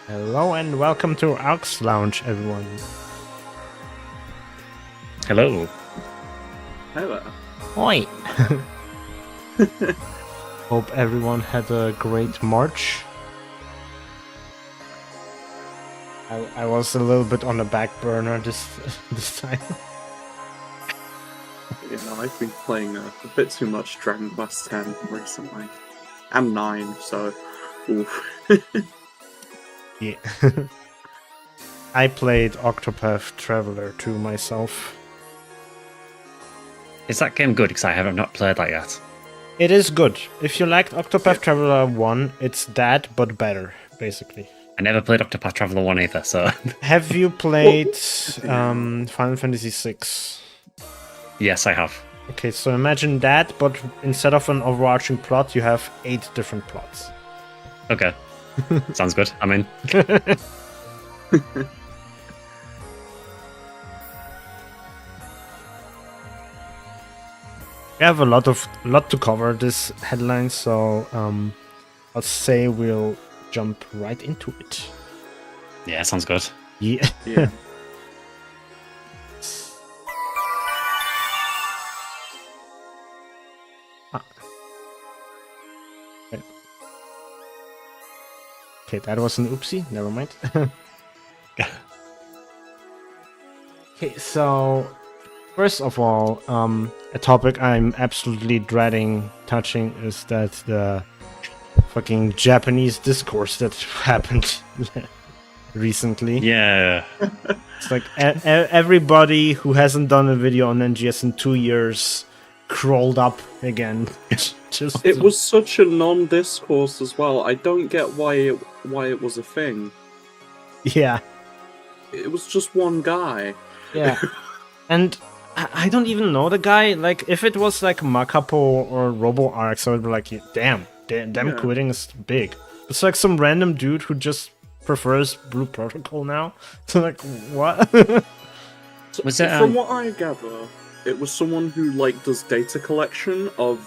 Hello and welcome to ARKS Lounge, everyone. Hello. Hello. Oi! Hope everyone had a great March. I was a little bit on the back burner this time. Yeah, I've been playing a bit too much Dragon Quest X recently. And 9, so... Oof. Yeah. I played Octopath Traveler 2 myself. Is that game good? Because I have not played that yet. It is good. If you liked Octopath Traveler 1, it's that, but better, basically. I never played Octopath Traveler 1 either, so... Have you played Final Fantasy VI? Yes, I have. Okay, so imagine that, but instead of an overarching plot, you have 8 different plots. Okay. Sounds good. I'm in. We have a lot to cover this headline, so I'll say we'll jump right into it. Yeah, sounds good. Yeah. Yeah. Okay, that was an oopsie. Never mind. Okay, so first of all, a topic I'm absolutely dreading touching is that the fucking Japanese discourse that happened recently. Yeah. It's like everybody who hasn't done a video on NGS in 2 years crawled up again. Just It was such a non-discourse as well. I don't get why it was a thing. Yeah. It was just one guy. Yeah. And I don't even know the guy. Like, if it was like Makapo or Robo ARKS, I would be like, damn, them Yeah. quitting is big. It's like some random dude who just prefers Blue Protocol now. So like, what? So, Was it, from what I gather, it was someone who like does data collection of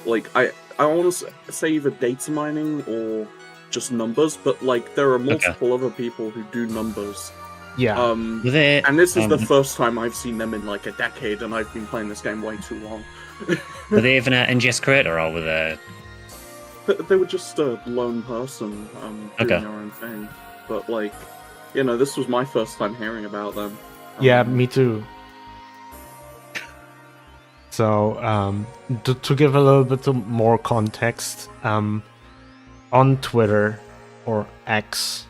like I want to say either data mining or just numbers, but like there are multiple other people who do numbers. Yeah. Were they, And this is the first time I've seen them in like a decade, and I've been playing this game way too long. were they even an NGS creator, or were they... They were just a lone person doing Okay. their own thing. But like, you know, this was my first time hearing about them. Yeah, me too. So, to give a little bit more context, on Twitter or X,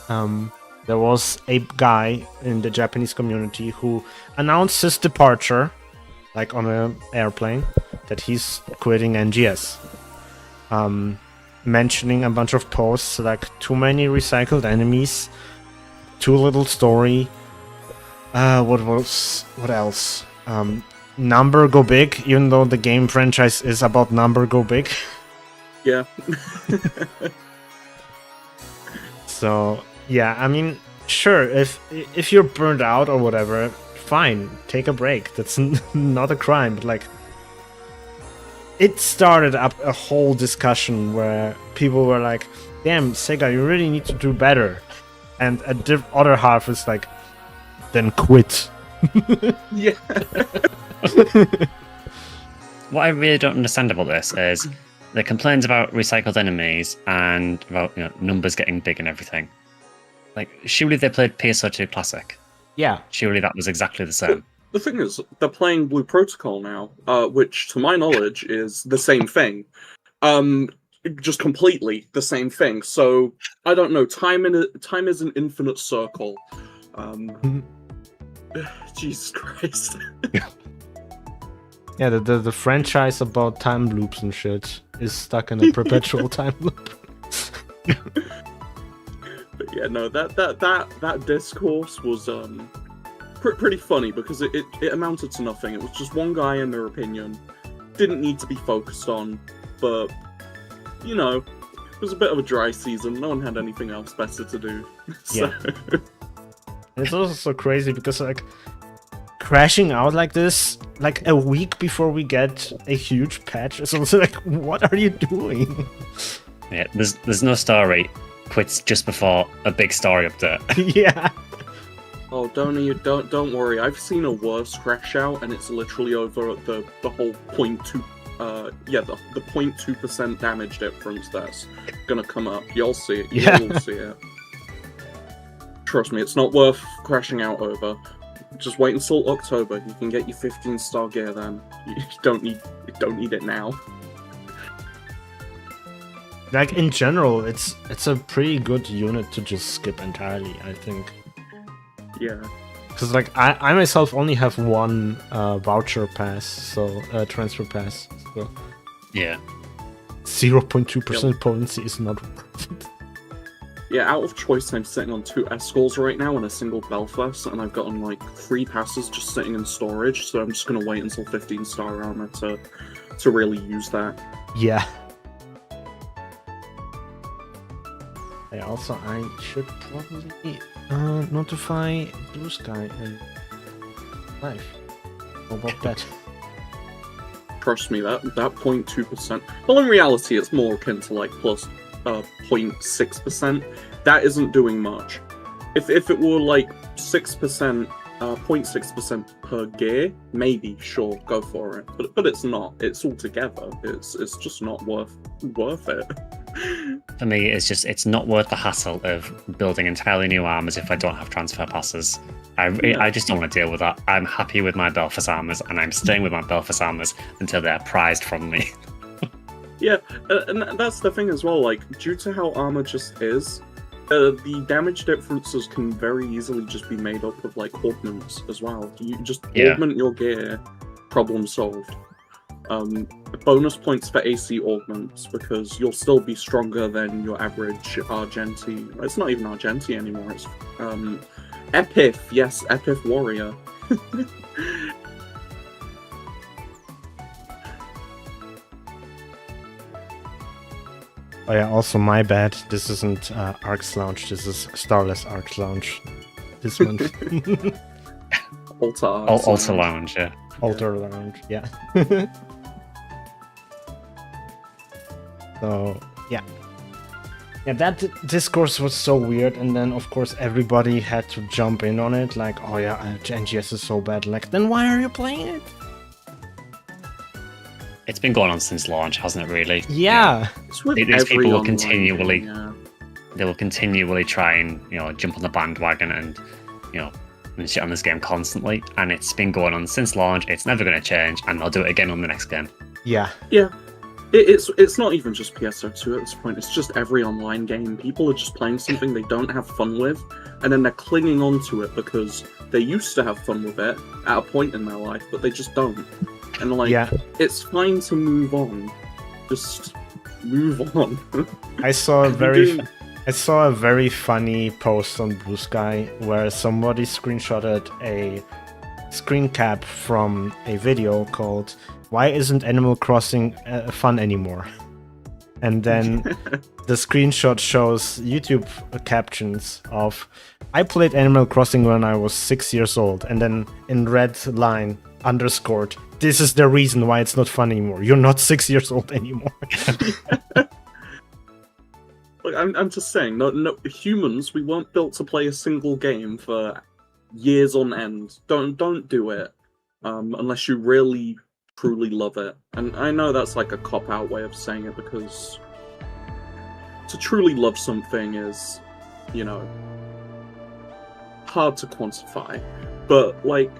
there was a guy in the Japanese community who announced his departure, like on an airplane, that he's quitting NGS. Mentioning a bunch of posts like too many recycled enemies, too little story. What else? Number go big, even though the game franchise is about number go big. Yeah. So yeah, I mean, sure, if you're burned out or whatever, fine, take a break. That's not a crime. But like, it started up a whole discussion where people were like, "Damn, Sega, you really need to do better," and other half is like, "Then quit." Yeah. What I really don't understand about this is the complaints about recycled enemies and about, you know, numbers getting big and everything. Like, surely they played PSO2 Classic. Yeah. Surely that was exactly the same. The thing is, they're playing Blue Protocol now, which, to my knowledge, is the same thing. Just completely the same thing. So I don't know. Time is an infinite circle. Jesus Christ. Yeah, the franchise about time loops and shit is stuck in a perpetual time loop. But yeah, no, that discourse was pretty funny because it amounted to nothing. It was just one guy and their opinion. Didn't need to be focused on, but you know, it was a bit of a dry season. No one had anything else better to do. So. Yeah. It's also so crazy because like crashing out like this, like a week before we get a huge patch, is also like, what are you doing? Yeah, there's no story. quits just before a big story update. Yeah. Oh, don't worry. I've seen a worse crash out, and it's literally over the whole 0.2 the 0.2% damage difference that's gonna come up. You'll see it. You'll see it. Trust me, it's not worth crashing out over. Just wait until October. You can get your 15-star gear then. You don't need it now. Like in general, it's a pretty good unit to just skip entirely, I think. Yeah. Because like I myself only have one voucher pass, so transfer pass. So Yeah. 0.2% potency is not worth it. Yeah, out of choice, I'm sitting on 2 Escalls right now and a single Belfast, and I've gotten like 3 passes just sitting in storage, so I'm just gonna wait until 15-star armor to really use that. Yeah. I should probably notify Blue Sky and Life. How about that? Trust me, that 0.2%. Well, in reality, it's more akin to like plus 0.6%. That isn't doing much. If it were like 6%, 0.6% per gear, maybe sure, go for it. But it's not. It's all together. It's just not worth it. For me, it's not worth the hassle of building entirely new armors if I don't have transfer passes. I just don't want to deal with that. I'm happy with my Belfast armors, and I'm staying with my Belfast armors until they're prized from me. Yeah, and that's the thing as well. Like, due to how armor just is, the damage differences can very easily just be made up of like augments as well. You just augment your gear, problem solved. Bonus points for AC augments because you'll still be stronger than your average Argenti. It's not even Argenti anymore. It's Epith. Yes, Epith warrior. Oh yeah, also my bad. This isn't ARKS launch. This is Starless ARKS launch this month. Altar Lounge, yeah. Altar Lounge, yeah. So yeah, that discourse was so weird, and then of course everybody had to jump in on it. Like, oh yeah, NGS is so bad. Like, then why are you playing it? It's been going on since launch, hasn't it? Really? Yeah. These people will continually, game, they will continually try and jump on the bandwagon and and shit on this game constantly. And it's been going on since launch. It's never going to change, and they'll do it again on the next game. Yeah. Yeah. It's not even just PSO2 at this point, it's just every online game. People are just playing something they don't have fun with, and then they're clinging on to it because they used to have fun with it at a point in their life, but they just don't. And like, it's fine to move on. Just move on. I saw a very funny post on Blue Sky where somebody screenshotted a screen cap from a video called "Why Isn't Animal Crossing Fun Anymore?" And then the screenshot shows YouTube captions of "I played Animal Crossing when I was 6 years old," and then in red line underscored, "This is the reason why it's not fun anymore. You're not 6 years old anymore." Look, I'm just saying, no, humans, we weren't built to play a single game for years on end. Don't do it unless you really truly love it. And I know that's like a cop-out way of saying it, because to truly love something is, hard to quantify. But like,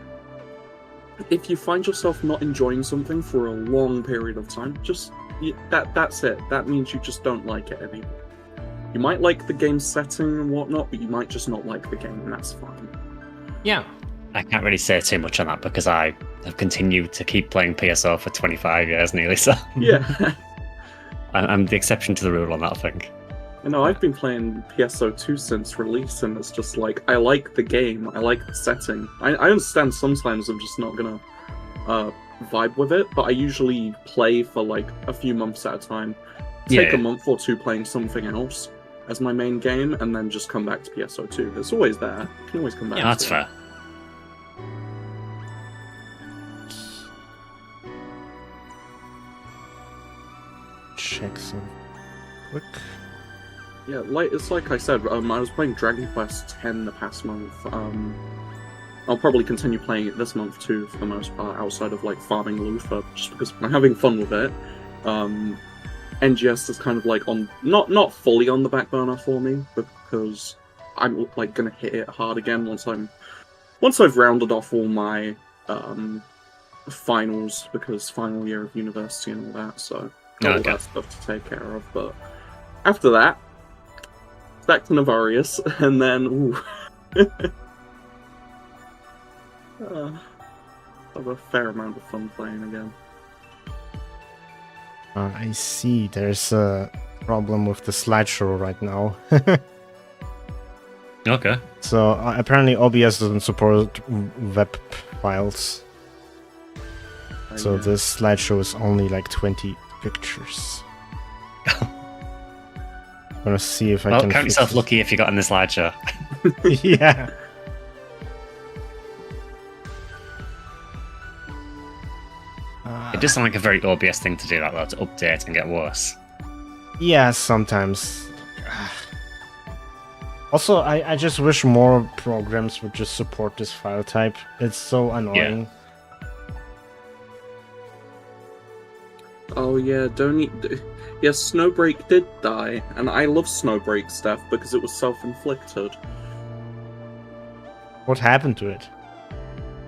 if you find yourself not enjoying something for a long period of time, that's it. That means you just don't like it anymore. You might like the game's setting and whatnot, but you might just not like the game, and that's fine. Yeah. I can't really say too much on that because I have continued to keep playing PSO for 25 years nearly, so... Yeah. I'm the exception to the rule on that thing. I've been playing PSO2 since release, and it's just like, I like the game, I like the setting. I understand sometimes I'm just not gonna vibe with it, but I usually play for like a few months at a time. Take a month or two playing something else as my main game, and then just come back to PSO2. It's always there. You can always come back to it. That's fair. Check some quick. Yeah, it's like I said, I was playing Dragon Quest X the past month. I'll probably continue playing it this month too, for the most part, outside of like farming Luther, just because I'm having fun with it. NGS is kind of like on not fully on the back burner for me, because I'm like gonna hit it hard again once I've rounded off all my finals, because final year of university and all that, so got all that stuff to take care of. But after that, back to Navarius, and then have a fair amount of fun playing again. I see. There's a problem with the slideshow right now. Okay. So apparently OBS doesn't support web files. So Yeah. this slideshow is only like 20 pictures. I'm gonna see if I can. Count fix yourself it. lucky if you got in the slideshow. Yeah. It does sound like a very OBS thing to do that, though, to update and get worse. Yeah, sometimes. Also, I just wish more programs would just support this file type. It's so annoying. Oh yeah, yeah, Snowbreak did die, and I love Snowbreak's death because it was self-inflicted. What happened to it?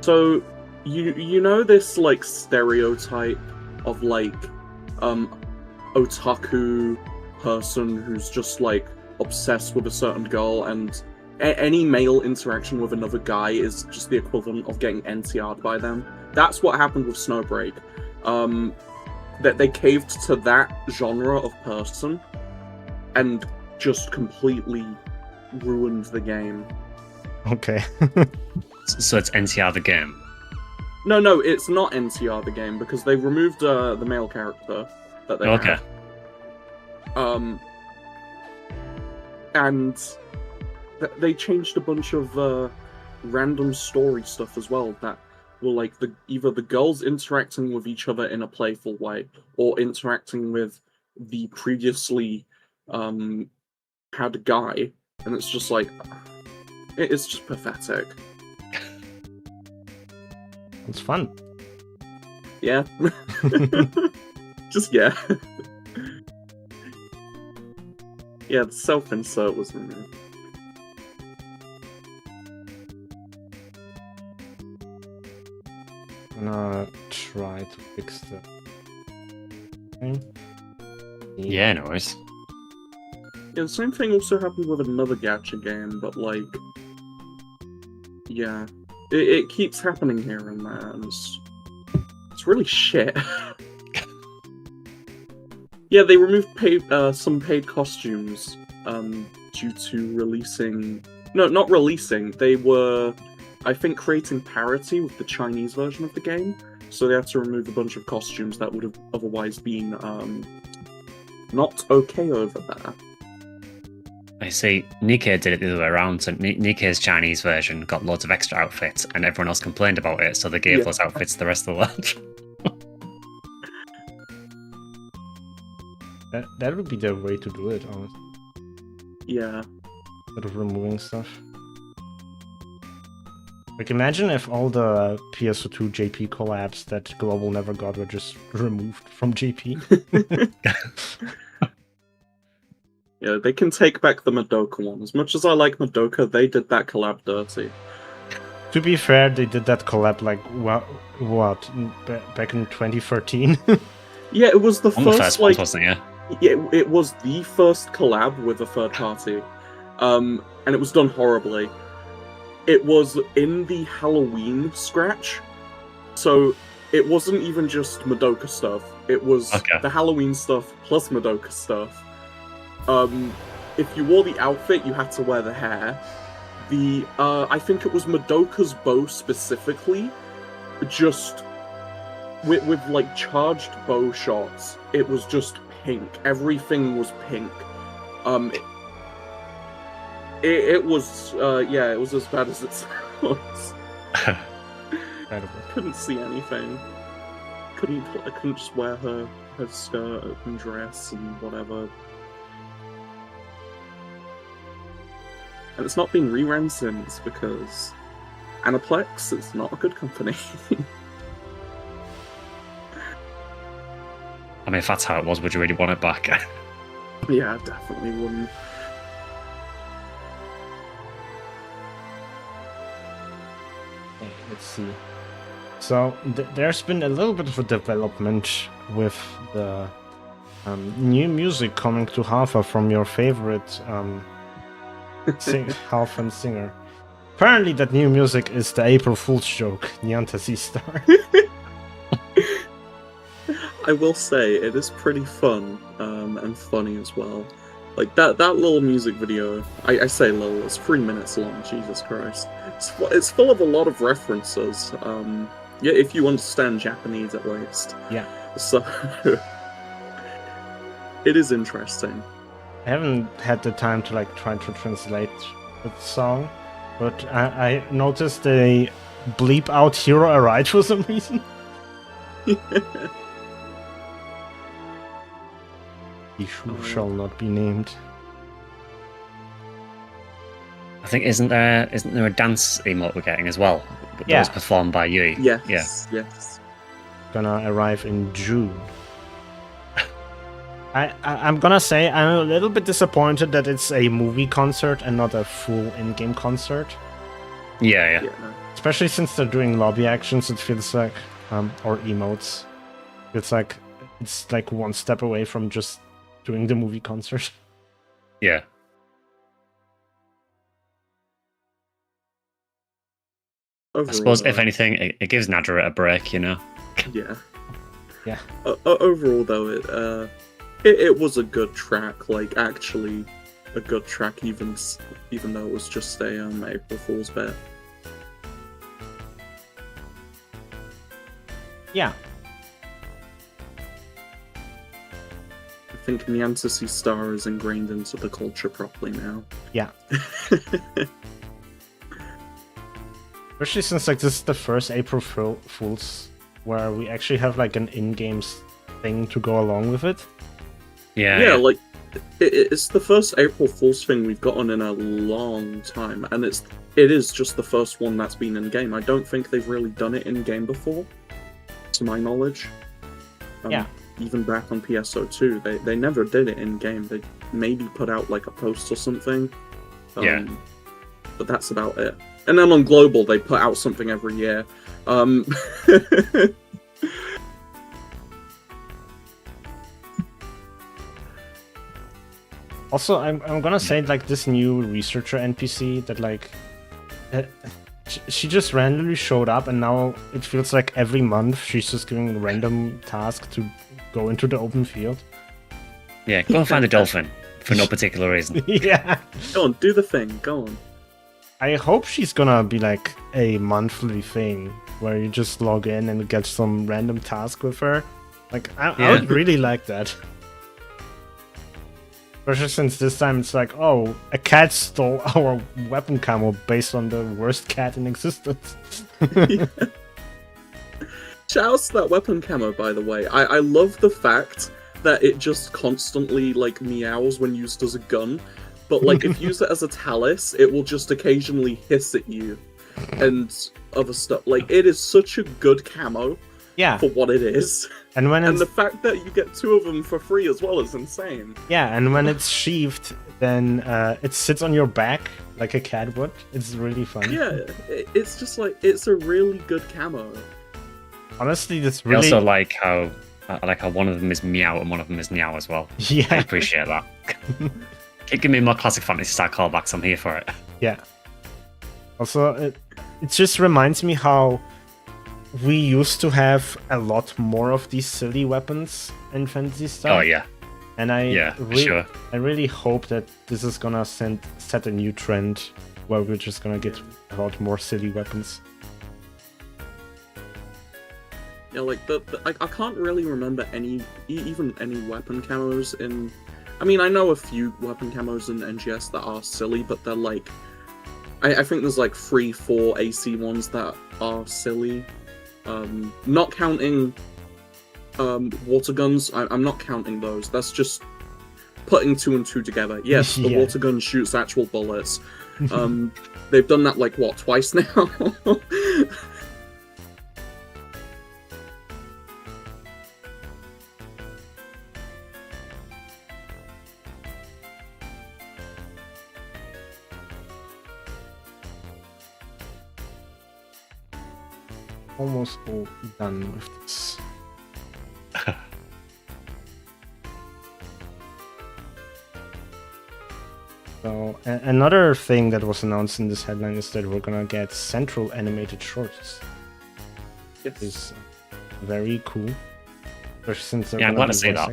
So, you know this like stereotype of like otaku person who's just like obsessed with a certain girl, and any male interaction with another guy is just the equivalent of getting NTR'd by them. That's what happened with Snowbreak. That they caved to that genre of person and just completely ruined the game. Okay. So it's NTR the game. No, it's not NTR the game, because they removed the male character that they had. And they changed a bunch of random story stuff as well that were like either the girls interacting with each other in a playful way or interacting with the previously had guy, and it's just like it's just pathetic. It's fun. Yeah. Just yeah. Yeah, the self-insert was removed. I'm gonna try to fix the thing. Yeah, no worries. Yeah, the same thing also happened with another gacha game, but like, yeah, it keeps happening here and there, and it's really shit. Yeah, they removed some paid costumes due to releasing. No, not releasing. They were, I think, creating parity with the Chinese version of the game, so they had to remove a bunch of costumes that would have otherwise been not okay over there. I see. Nikkei did it the other way around. So Nikkei's Chinese version got loads of extra outfits, and everyone else complained about it, so they gave those outfits to the rest of the world. That would be the way to do it, honestly. Yeah. Instead of removing stuff. Like, imagine if all the PSO2 JP collabs that Global never got were just removed from JP. Yeah, they can take back the Madoka one. As much as I like Madoka, they did that collab dirty. To be fair, they did that collab like what back in 2013. Yeah, it was the first like, wasn't it? Yeah, it was the first collab with a third party, and it was done horribly. It was in the Halloween scratch, so it wasn't even just Madoka stuff. It was the Halloween stuff plus Madoka stuff. If you wore the outfit, you had to wear the hair. I think it was Madoka's bow specifically, just with like charged bow shots. It was just pink. Everything was pink. It was yeah, it was as bad as it sounds. Couldn't see anything. I couldn't just wear her skirt and dress and whatever. And it's not been rerun since because Aniplex is not a good company. I mean, if that's how it was, would you really want it back? Yeah, definitely wouldn't. Okay, let's see. So there's been a little bit of a development with the new music coming to Halfa from your favorite Halfan singer. Apparently that new music is the April Fool's joke, Phantasy Star. I will say it is pretty fun and funny as well. Like that little music video. I say little. It's 3 minutes long. Jesus Christ! It's full of a lot of references. Yeah, if you understand Japanese at least. Yeah. So it is interesting. I haven't had the time to like try to translate the song, but I noticed they bleep out "Hero Arrived" for some reason. He shall not be named. I think isn't there a dance emote we're getting as well? That Yeah. was performed by you. Yes. Yes. Gonna arrive in June. I'm gonna say I'm a little bit disappointed that it's a movie concert and not a full in-game concert. Yeah. Yeah. Especially since they're doing lobby actions, it feels like, or emotes. It's like one step away from just doing the movie concert. Yeah. Overall, I suppose if anything, it gives Nadra a break, you know. Yeah. Yeah. Overall, though, it was a good track. Like, actually, a good track, even though it was just a April Fool's bit. Yeah. I think Phantasy Star is ingrained into the culture properly now. Yeah. Especially since like this is the first April Fools where we actually have like an in-game thing to go along with it. Yeah. Like it's the first April Fool's thing we've gotten in a long time, and it is just the first one that's been in game. I don't think they've really done it in game before, to my knowledge. Yeah. Even back on PSO2, they never did it in game. They maybe put out like a post or something. Yeah. But that's about it. And then on global, they put out something every year. Also, I'm gonna say like this new researcher NPC that like she just randomly showed up, and now it feels like every month she's just giving a random task to go into the open field. Yeah, go and find a dolphin for no particular reason. Yeah. Go on, do the thing. Go on. I hope she's gonna be like a monthly thing where you just log in and get some random task with her. Like, I would really like that. Especially since this time it's like, oh, a cat stole our weapon camo based on the worst cat in existence. Shouts to that weapon camo, by the way. I love the fact that it just constantly like meows when used as a gun. But like if you use it as a talus, it will just occasionally hiss at you and other stuff. Like it is such a good camo for what it is. And the fact that you get 2 of them for free as well is insane. Yeah, and when it's sheathed, then it sits on your back like a cat would. It's really fun. Yeah, it's just like it's a really good camo. Honestly, this I really. also like how one of them is meow and one of them is meow as well. Yeah, I appreciate that. Give me more classic Phantasy Star callbacks. I'm here for it. Yeah. Also, it just reminds me how we used to have a lot more of these silly weapons in Phantasy Star. Oh yeah. And I sure. I really hope that this is gonna set a new trend where we're just gonna get a lot more silly weapons. Yeah, like I can't really remember even any weapon camos in. I mean, I know a few weapon camos in NGS that are silly, but they're like, I think there's like 3-4 AC ones that are silly. Not counting water guns. I'm not counting those. That's just putting 2 and 2 together. Yes, the water gun shoots actual bullets. They've done that like what, twice now? Almost all done with this. So another thing that was announced in this headline is that we're gonna get central animated shorts. Yes. Is very cool. Especially since they're Yeah, I'm gonna glad to be see voice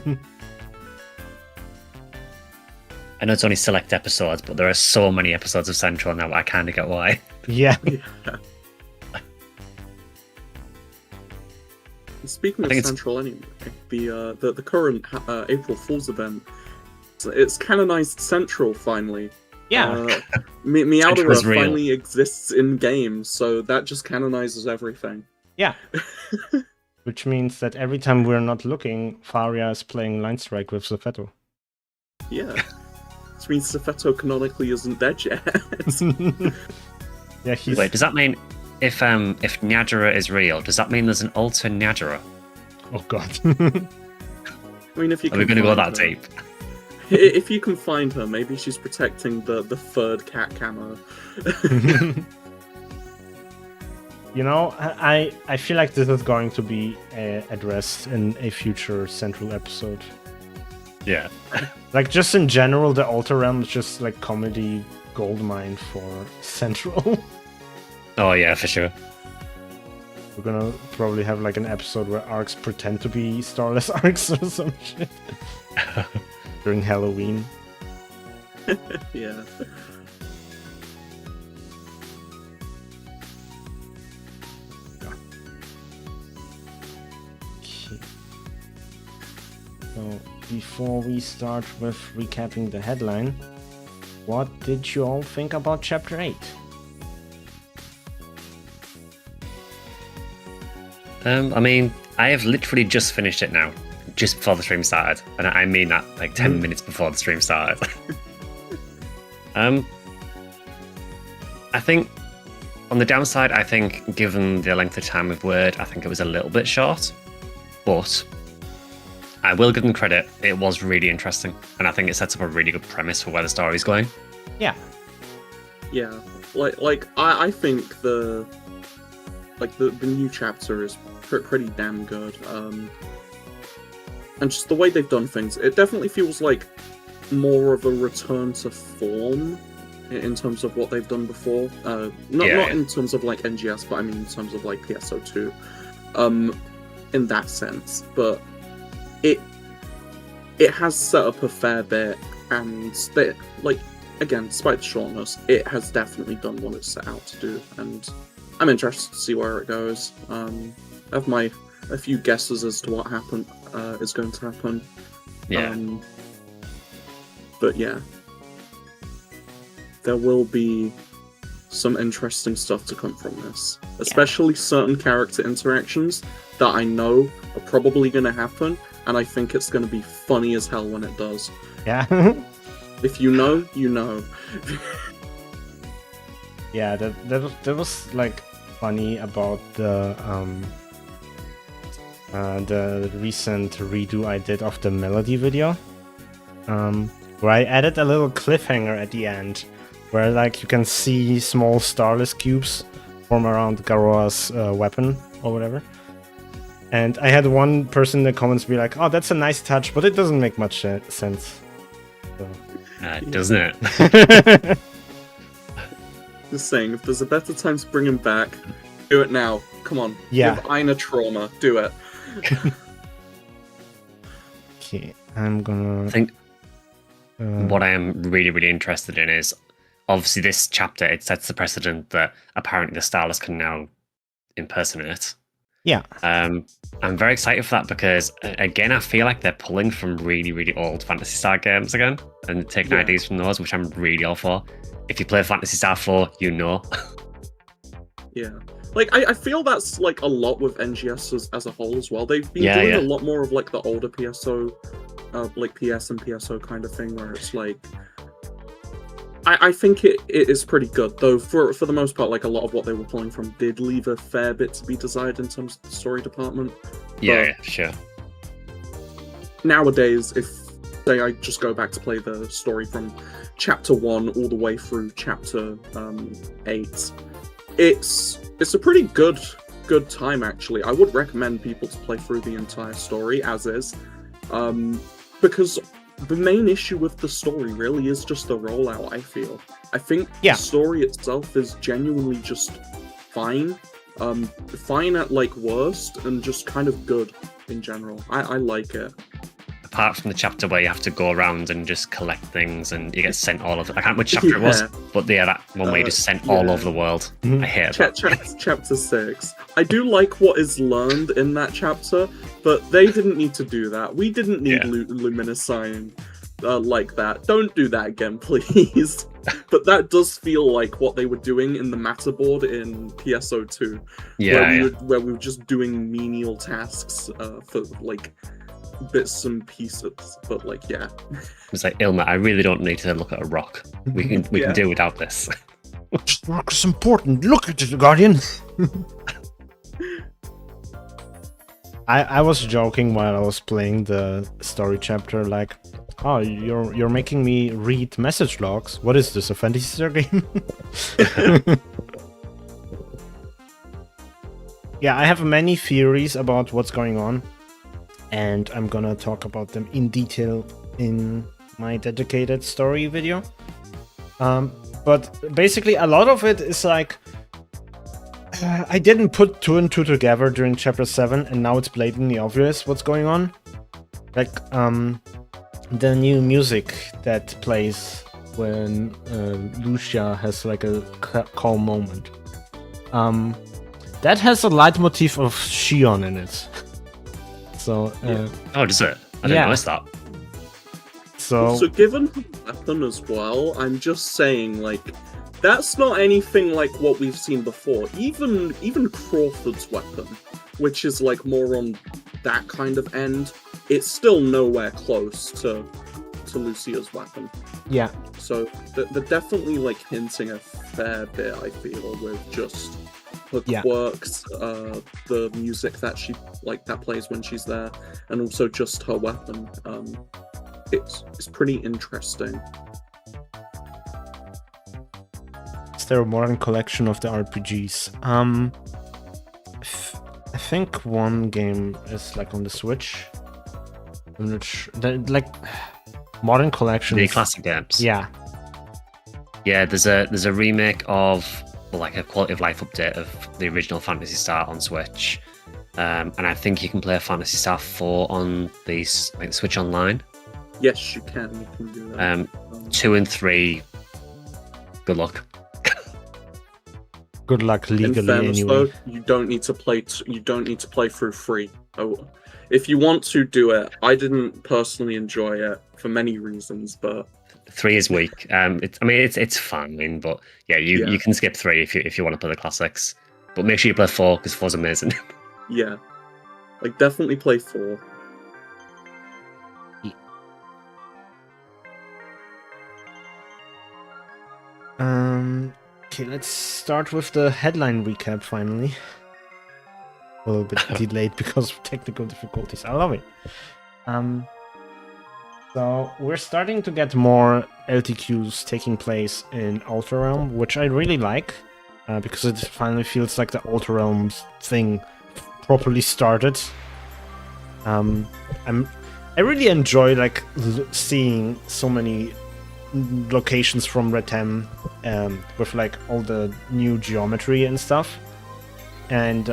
acted. I know it's only select episodes, but there are so many episodes of Central now. I kind of get why. Yeah. Speaking of Central anyway, the current April Fool's event, it's canonized Central finally. Yeah. Meowdera finally exists in games, so that just canonizes everything. Yeah. Which means that every time we're not looking, Faria is playing Line Strike with Zafeto. Yeah. Which means Zafeto canonically isn't dead yet. Yeah, he's... Wait, does that mean if Nyadera is real, does that mean there's an alter Nyadera? Oh god. I mean, if you Are we going to go that deep? If you can find her, maybe she's protecting the third cat camo. You know, I feel like this is going to be addressed in a future Central episode. Yeah. Like, just in general, the Alter Realm is just like comedy goldmine for Central. Oh yeah, for sure. We're gonna probably have like an episode where ARKS pretend to be Starless ARKS or some shit. During Halloween. Yeah. Okay. So, before we start with recapping the headline, what did you all think about Chapter 8? I mean, I have literally just finished it now, just before the stream started, and I mean that like 10 minutes before the stream started. I think on the downside, I think given the length of time with Word, I think it was a little bit short, but I will give them credit. It was really interesting, and I think it sets up a really good premise for where the story's going. Yeah. Yeah. Like I think the new chapter is pretty damn good. And just the way they've done things, it definitely feels like more of a return to form in terms of what they've done before. Not in terms of like NGS, but I mean in terms of like PSO2. In that sense, but it has set up a fair bit, and like again, despite the shortness, it has definitely done what it's set out to do, and I'm interested to see where it goes. I have a few guesses as to what is going to happen. Yeah. But yeah, there will be some interesting stuff to come from this, especially certain character interactions that I know are probably going to happen, and I think it's going to be funny as hell when it does. Yeah. If you know, you know. Yeah, that was like funny about the recent redo I did of the melody video, where I added a little cliffhanger at the end, where like you can see small Starless cubes form around Garoa's weapon or whatever. And I had one person in the comments be like, "Oh, that's a nice touch, but it doesn't make much sense." So. Doesn't it? Just saying, if there's a better time to bring him back, do it now. Come on. Yeah. Give Aina trauma. Do it. Okay, I'm gonna... I think what I am really, really interested in is, obviously this chapter, it sets the precedent that apparently the Starless can now impersonate. Yeah. I'm very excited for that because, again, I feel like they're pulling from really, really old Phantasy Star games again and taking ideas from those, which I'm really all for. If you play Phantasy Star 4, you know. Yeah. Like, I feel that's, like, a lot with NGS as a whole as well. They've been doing a lot more of, like, the older PSO, like, PS and PSO kind of thing, where it's, like... I think it is pretty good, though. For the most part, like a lot of what they were pulling from did leave a fair bit to be desired in terms of the story department. Yeah, sure. Nowadays, if say I just go back to play the story from chapter 1 all the way through chapter 8, it's a pretty good time actually. I would recommend people to play through the entire story as is, because the main issue with the story really is just the rollout. I think the story itself is genuinely just fine, fine at like worst, and just kind of good in general. I like it. Apart from the chapter where you have to go around and just collect things and you get sent all over. I can't remember which chapter it was, but that one where you just sent all over the world. I hate that. Chapter 6. I do like what is learned in that chapter, but they didn't need to do that. We didn't need Luminescine like that. Don't do that again, please. But that does feel like what they were doing in the meta board in PSO2. Where we were just doing menial tasks for like bits and pieces, but like it's like, Ilma, I really don't need to look at a rock. We can do without this. Just rock is important. Look at it, Guardian. I was joking while I was playing the story chapter, like, oh, you're making me read message logs. What is this, a Phantasy Star game? Yeah, I have many theories about what's going on, and I'm gonna talk about them in detail in my dedicated story video. But basically, a lot of it is like, I didn't put 2 and 2 together during chapter 7, and now it's blatantly obvious what's going on. Like, the new music that plays when Lucia has like a calm moment. That has a leitmotif of Shion in it. So, oh, does it? I didn't notice that. So given her weapon as well, I'm just saying, like, that's not anything like what we've seen before. Even Crawford's weapon, which is like more on that kind of end, it's still nowhere close to Lucia's weapon. Yeah. So they're definitely like hinting a fair bit, I feel, with just her quirks, the music that she that plays when she's there, and also just her weapon. It's pretty interesting. Is there a modern collection of the RPGs? I think one game is like on the Switch. Which like modern collection. The classic games. Yeah. Yeah, there's a remake of, like, a quality of life update of the original Phantasy Star on Switch, and I think you can play a Phantasy Star 4 on the Switch Online. Yes, you can. You can do that. 2 and 3. Good luck. Good luck legally. In fairness, anyway. though, you don't need to play. You don't need to play through 3. If you want to do it, I didn't personally enjoy it for many reasons, but 3 is weak. It's fine, but you can skip 3 if you want to play the classics. But make sure you play 4 because 4's amazing. Yeah, like definitely play 4. Okay, let's start with the headline recap finally. A little bit delayed because of technical difficulties. I love it. So we're starting to get more LTQs taking place in Outer Realm, which I really like, because it finally feels like the Outer Realms thing properly started. I really enjoy like seeing so many locations from Retem with like all the new geometry and stuff, and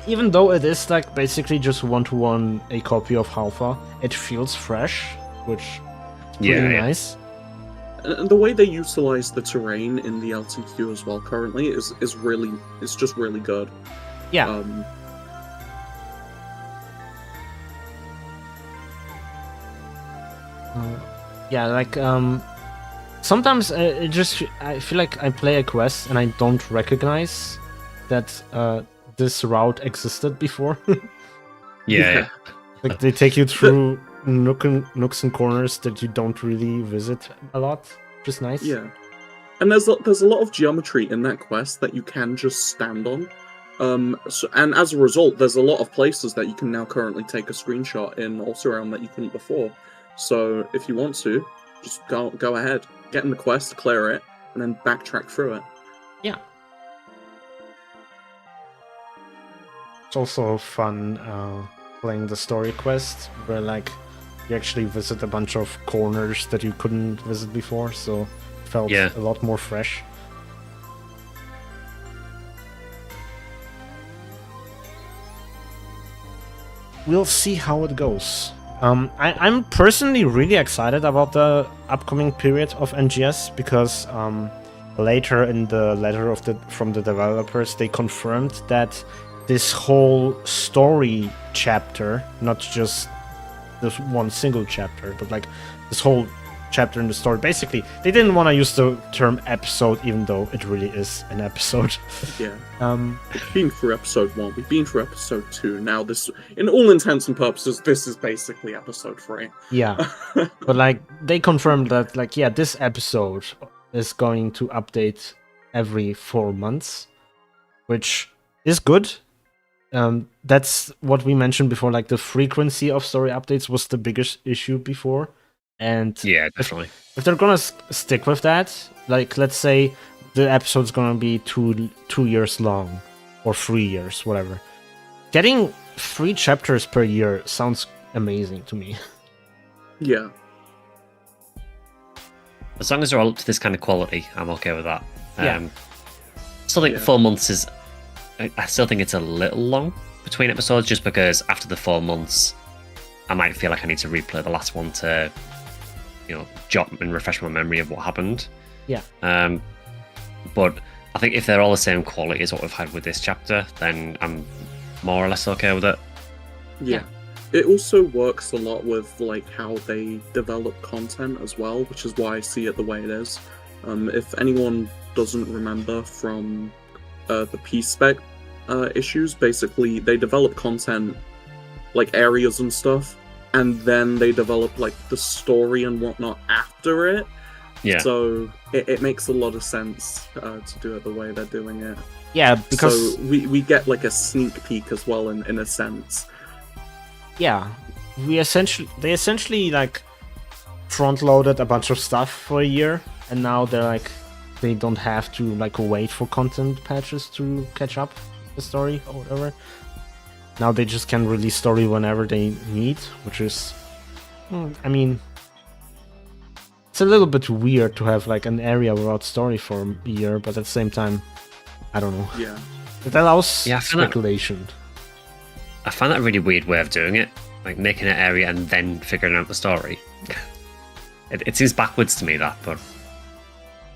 even though it is like basically just 1-to-1 a copy of Halfa, it feels fresh, which is pretty nice. And the way they utilize the terrain in the LTQ as well currently is just really good. Yeah. Yeah, like sometimes I feel like I play a quest and I don't recognize that this route existed before. Yeah. Like they take you through nooks and corners that you don't really visit a lot. which is nice. Yeah. And there's a lot of geometry in that quest that you can just stand on. And as a result, there's a lot of places that you can now currently take a screenshot in Alteram that you couldn't before. So if you want to, just go ahead, get in the quest, clear it, and then backtrack through it. Yeah. It's also fun playing the story quest, where like you actually visit a bunch of corners that you couldn't visit before, so it felt a lot more fresh. We'll see how it goes. I'm personally really excited about the upcoming period of NGS because later in the letter from the developers, they confirmed that this whole story chapter, not just this one single chapter, but like this whole chapter in the story, basically they didn't want to use the term episode, even though it really is an episode. Yeah. We've been through episode 1, we've been through episode 2, now this, in all intents and purposes, this is basically episode 3. Yeah. But like they confirmed that like, yeah, this episode is going to update every 4 months, which is good. That's what we mentioned before, like the frequency of story updates was the biggest issue before. And yeah, definitely. If they're gonna stick with that, like let's say the episode's gonna be two years long or 3 years, whatever. Getting 3 chapters per year sounds amazing to me. Yeah. As long as they're all up to this kind of quality, I'm okay with that. Yeah. Still think 4 months is. I still think it's a little long between episodes, just because after the 4 months, I might feel like I need to replay the last one to, jot and refresh my memory of what happened. Yeah. But I think if they're all the same quality as what we've had with this chapter, then I'm more or less okay with it. Yeah. It also works a lot with like how they develop content as well, which is why I see it the way it is. If anyone doesn't remember from the P-Spec issues, basically they develop content like areas and stuff, and then they develop like the story and whatnot after it. Yeah. So it makes a lot of sense to do it the way they're doing it. Yeah, because so we get like a sneak peek as well in a sense. Yeah, they essentially like front loaded a bunch of stuff for a year, and now they don't have to like wait for content patches to catch up the story or whatever. Now they just can release story whenever they need, which is, I mean, it's a little bit weird to have like an area without story for a year, but at the same time, I don't know. Yeah. It allows speculation. I find that a really weird way of doing it, like making an area and then figuring out the story. It seems backwards to me, that, but...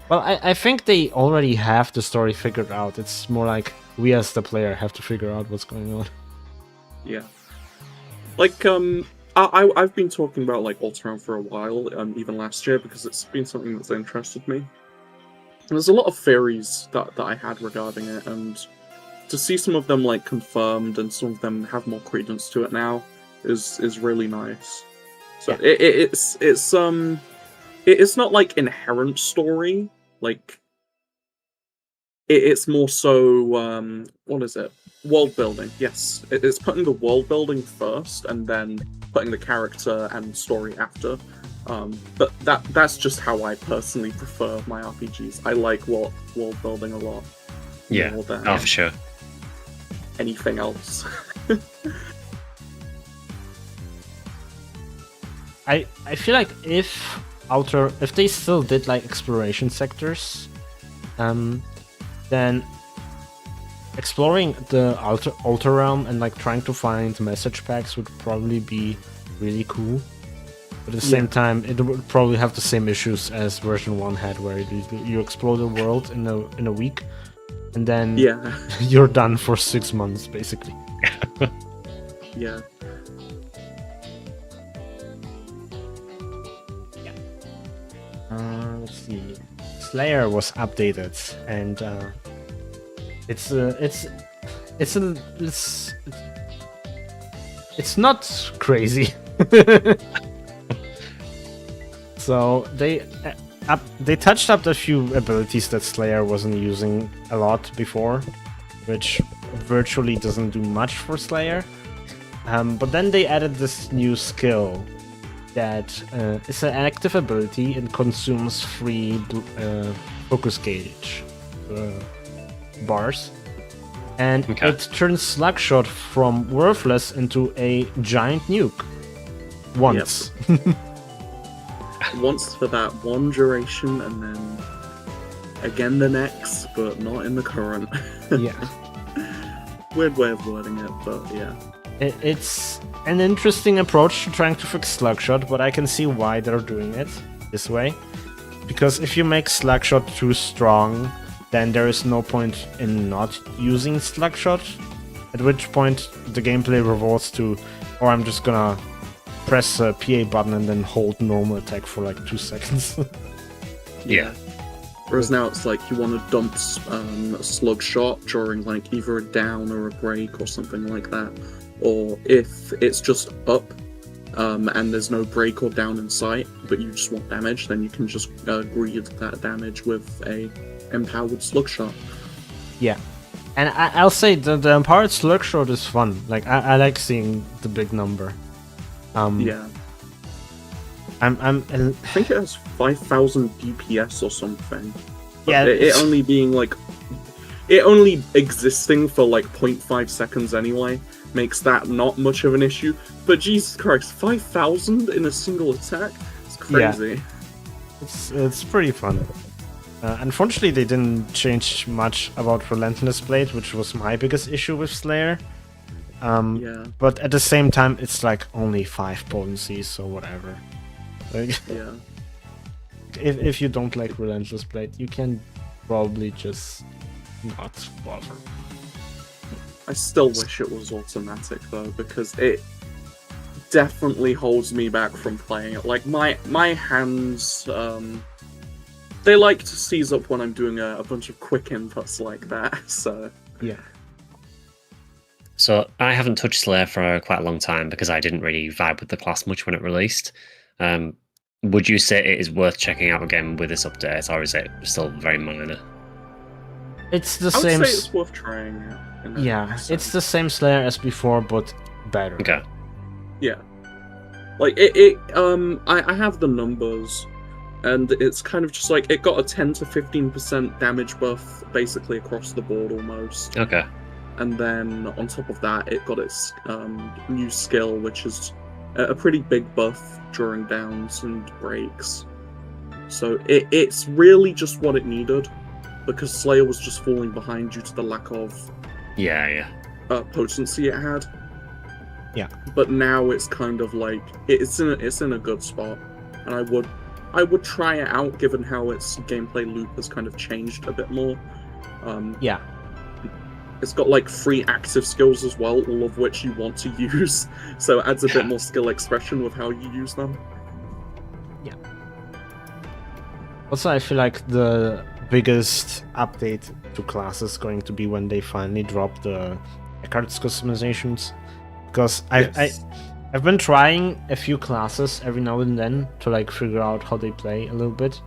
Well, I think they already have the story figured out. It's more like we as the player have to figure out what's going on. Yeah. Like, I've been talking about like Alteram for a while, even last year, because it's been something that's interested me. And there's a lot of theories that I had regarding it, and to see some of them like confirmed and some of them have more credence to it now is really nice. So yeah. It's not like inherent story, like it's more so what is it? World building. Yes, it's putting the world building first and then putting the character and story after. But that's just how I personally prefer my RPGs. I like world building a lot. Yeah, more than for sure. Anything else. I feel like if they still did like exploration sectors, then exploring the Alter realm and like trying to find message packs would probably be really cool. But at the same time, it would probably have the same issues as version 1 had, where you explore the world in a week, and then you're done for 6 months, basically. Yeah. Let's see. Slayer was updated, and it's not crazy. So they they touched up a few abilities that Slayer wasn't using a lot before, which virtually doesn't do much for Slayer. But then they added this new skill that is an active ability and consumes 3 focus gauge bars. And it turns Slugshot from worthless into a giant nuke. Once. Yep. Once for that one duration, and then again the next, but not in the current. Yeah. Weird way of wording it, but yeah. It's an interesting approach to trying to fix Slugshot, but I can see why they're doing it this way. Because if you make Slugshot too strong, then there is no point in not using Slugshot, at which point the gameplay revolts to, or I'm just gonna press a PA button and then hold normal attack for like 2 seconds. Yeah. Whereas now it's like you want to dump a slug shot during like either a down or a break or something like that. Or if it's just up and there's no break or down in sight, but you just want damage, then you can just greed that damage with a empowered slug shot. Yeah. And I'll say the empowered slug shot is fun. Like I like seeing the big number. Yeah. I think it has 5,000 DPS or something. But yeah, it only being like, it only existing for like 0.5 seconds anyway makes that not much of an issue. But Jesus Christ, 5,000 in a single attack? It's crazy. Yeah. It's pretty fun. Unfortunately, they didn't change much about Relentless Blade, which was my biggest issue with Slayer. Yeah. But at the same time, it's like only 5 potencies, so whatever. Like, Yeah. if you don't like Relentless Blade, you can probably just not bother. I still wish it was automatic though, because it definitely holds me back from playing it. Like my hands, they like to seize up when I'm doing a bunch of quick inputs like that. So yeah. So I haven't touched Slayer for quite a long time because I didn't really vibe with the class much when it released. Would you say it is worth checking out again with this update, or is it still very minor? It's the I would same. say it's worth trying out. Yeah, it's the same Slayer as before, but better. Okay. Yeah. Like I have the numbers, and it's kind of just like it got a 10 to 15% damage buff basically across the board almost. Okay. And then on top of that, it got its new skill, which is a pretty big buff during downs and breaks. So it's really just what it needed, because Slayer was just falling behind due to the lack of Yeah. potency it had. Yeah. But now it's kind of like it's in a good spot, and I would try it out given how its gameplay loop has kind of changed a bit more. Yeah. It's got like 3 active skills as well, all of which you want to use, so it adds a bit more skill expression with how you use them. Yeah. Also, I feel like the biggest update to classes is going to be when they finally drop the ARKS customizations, because I've been trying a few classes every now and then to like figure out how they play a little bit.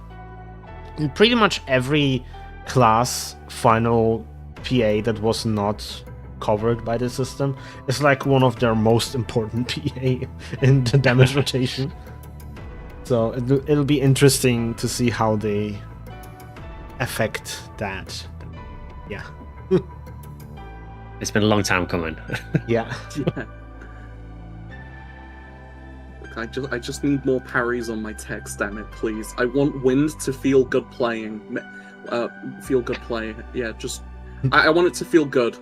And pretty much every class final PA that was not covered by the system is like one of their most important PA in the damage rotation. So it'll be interesting to see how they affect that. Yeah. It's been a long time coming. Yeah. Yeah. Look, I just need more parries on my text, damn it, please. I want Wind to feel good playing. Feel good play. Yeah, just I want it to feel good.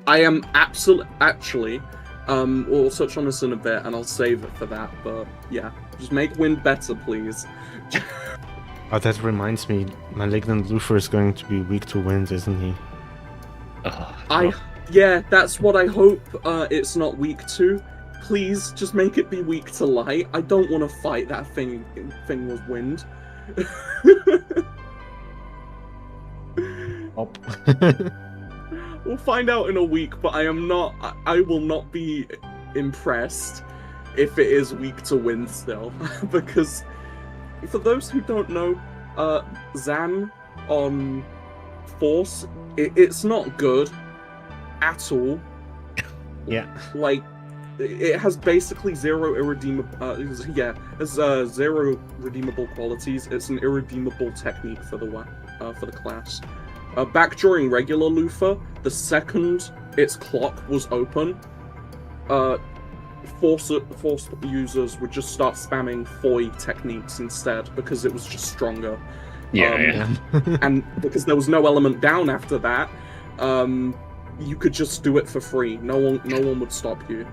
I am actually, we'll touch on this in a bit, and I'll save it for that. But yeah, just make Wind better, please. Oh, that reminds me, Malignant Luthor is going to be weak to Wind, isn't he? Yeah, that's what I hope. It's not weak to. Please, just make it be weak to light. I don't want to fight that thing with Wind. We'll find out in a week, but I will not be impressed if it is weak to Wind still. Because for those who don't know, Zan on Force, it's not good at all. Yeah. Like, it has basically zero irredeemable. Zero redeemable qualities. It's an irredeemable technique for the class. Back during regular Lufa, the second its clock was open, Force users would just start spamming Foy techniques instead because it was just stronger. Yeah. And because there was no element down after that, you could just do it for free. No one would stop you.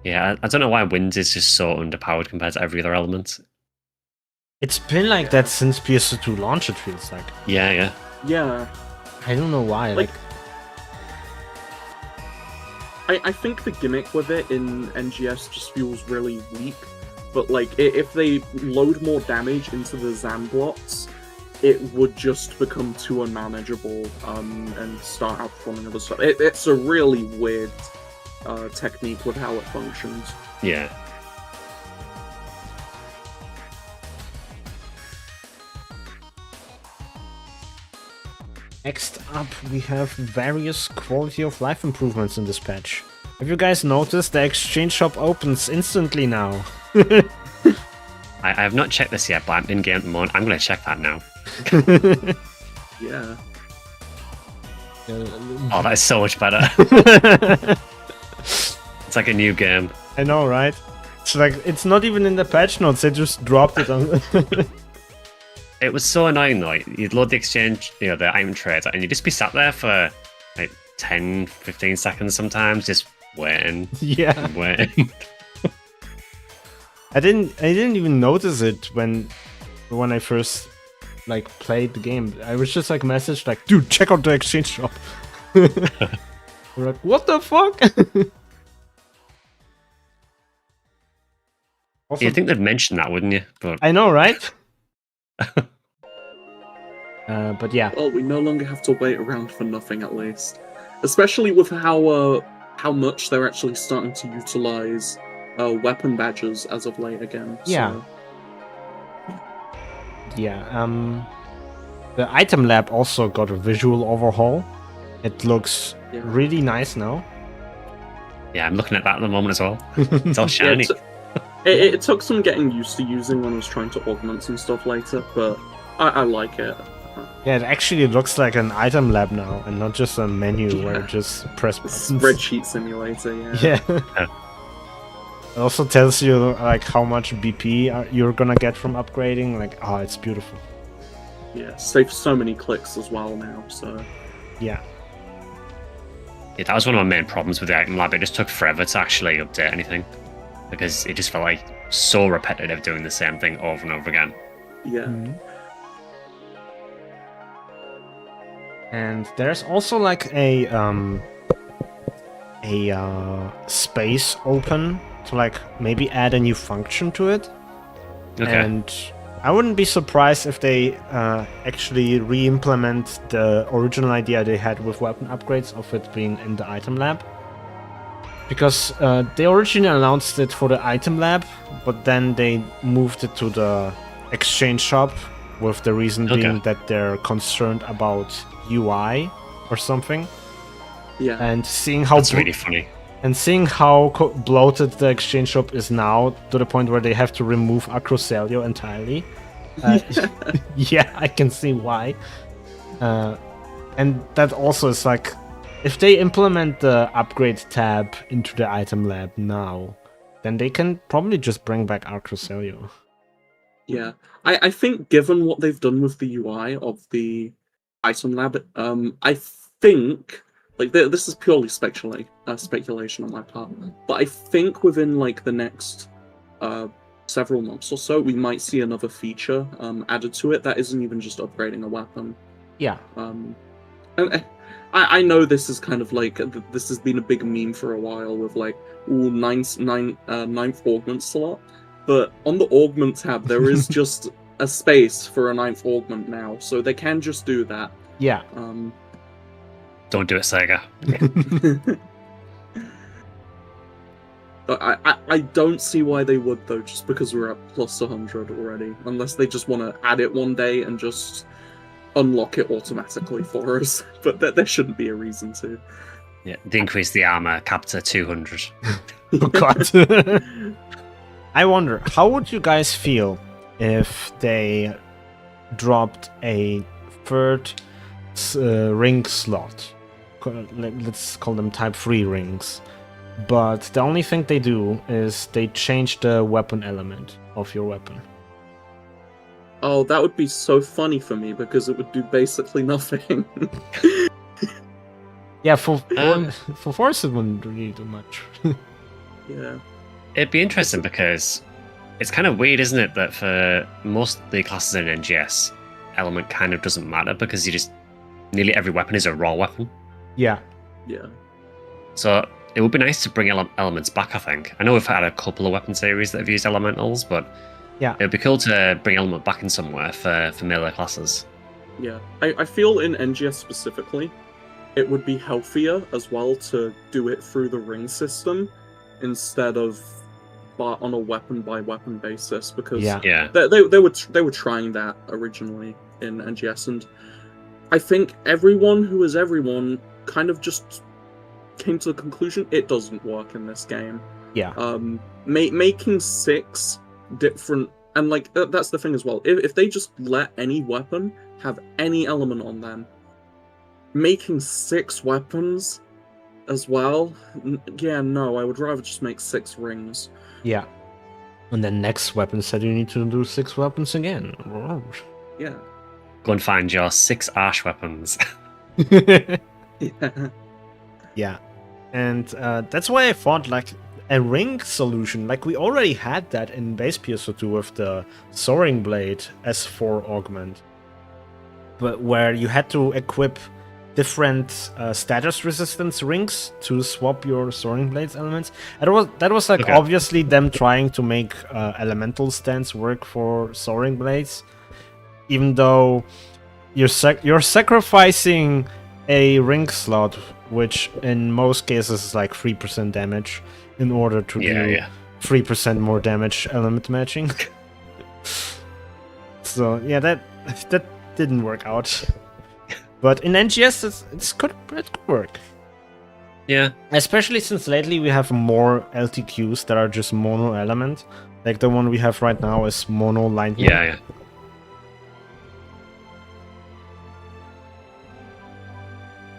Yeah, I don't know why wind is just so underpowered compared to every other element. It's been like that since PS2 launch, it feels like. Yeah. I don't know why. Like I think the gimmick with it in NGS just feels really weak. But like, if they load more damage into the Zan blocks, it would just become too unmanageable and start outperforming other stuff. It's a really weird technique with how it functions. Yeah. Next up, we have various quality of life improvements in this patch. Have you guys noticed the exchange shop opens instantly now? I have not checked this yet, but I'm in game at the moment. I'm going to check that now. Yeah. Oh, that is so much better. It's like a new game. I know, right? It's like, it's not even in the patch notes, they just dropped it on... It was so annoying though. You'd load the exchange, the item trader, and you'd just be sat there for like 10, 15 seconds sometimes, just waiting. Yeah. Waiting. I didn't even notice it when I first like played the game. I was just like messaged like, dude, check out the exchange shop. We're like, what the fuck? Also, You'd think they'd mention that, wouldn't you? But I know, right? But yeah. Well, we no longer have to wait around for nothing, at least. Especially with how much they're actually starting to utilize weapon badges as of late again. Yeah. So. Yeah. The item lab also got a visual overhaul. It looks really nice now. yeah, I'm looking at that at the moment as well. It's all shiny. It took some getting used to using when I was trying to augment some stuff later, but I like it. Yeah, it actually looks like an item lab now, and not just a menu where you just press buttons. Spreadsheet simulator, Yeah. It also tells you like how much BP you're gonna get from upgrading. Like, oh, it's beautiful. Yeah, saves so many clicks as well now. So yeah. Yeah, that was one of my main problems with the item lab. It just took forever to actually update anything because it just felt like so repetitive doing the same thing over and over again. Yeah. Mm-hmm. And there's also like a space open to like maybe add a new function to it. Okay. And I wouldn't be surprised if they actually re-implement the original idea they had with weapon upgrades of it being in the item lab. Because they originally announced it for the item lab, but then they moved it to the exchange shop with the reason being that they're concerned about UI or something. Yeah. And seeing how That's really funny. And seeing how bloated the exchange shop is now, to the point where they have to remove Acrocelio entirely. Yeah, I can see why. And that also is like, if they implement the upgrade tab into the item lab now, then they can probably just bring back Acrocelio. Yeah, I think given what they've done with the UI of the item lab, I think, like, this is purely speculation on my part, but I think within like the next several months or so, we might see another feature added to it that isn't even just upgrading a weapon. Yeah. And I know this is kind of like, this has been a big meme for a while with like, ooh, ninth augment slot, but on the augment tab there is just a space for a 9th augment now, so they can just do that. Yeah. Don't do it, SEGA. I don't see why they would though, just because we're at plus 100 already. Unless they just want to add it one day and just unlock it automatically for us. But there shouldn't be a reason to. Yeah, they increase the armor cap to 200. Oh god. I wonder, how would you guys feel if they dropped a third ring slot? Let's call them type 3 rings. But the only thing they do is they change the weapon element of your weapon. Oh, that would be so funny for me because it would do basically nothing. Yeah, for Force it wouldn't really do much. Yeah. It'd be interesting because it's kind of weird, isn't it, that for most of the classes in NGS, element kind of doesn't matter because nearly every weapon is a raw weapon. Yeah. Yeah. So it would be nice to bring elements back, I think. I know we've had a couple of weapon series that have used elementals, but yeah, it would be cool to bring element back in somewhere for melee classes. Yeah. I feel in NGS specifically, it would be healthier as well to do it through the ring system instead of on a weapon by weapon basis, because they were trying that originally in NGS, and I think everyone who is everyone kind of just came to the conclusion it doesn't work in this game. Yeah. Making 6 different, and like that's the thing as well. If they just let any weapon have any element on them, making 6 weapons as well, yeah, no, I would rather just make 6 rings. Yeah. And then next weapon said you need to do 6 weapons again. Yeah. Go and find your 6 Ash weapons. Yeah. Yeah. And that's why I thought like a ring solution, like we already had that in base PS2 with the Soaring Blade S4 augment, but where you had to equip different status resistance rings to swap your Soaring Blades elements. That was like obviously them trying to make elemental stance work for Soaring Blades, even though you're sacrificing a ring slot, which in most cases is like 3% damage, in order to do 3% more damage element matching. So yeah, that didn't work out. But in NGS, it could work. Yeah. Especially since lately we have more LTQs that are just mono element. Like the one we have right now is mono lightning. Yeah.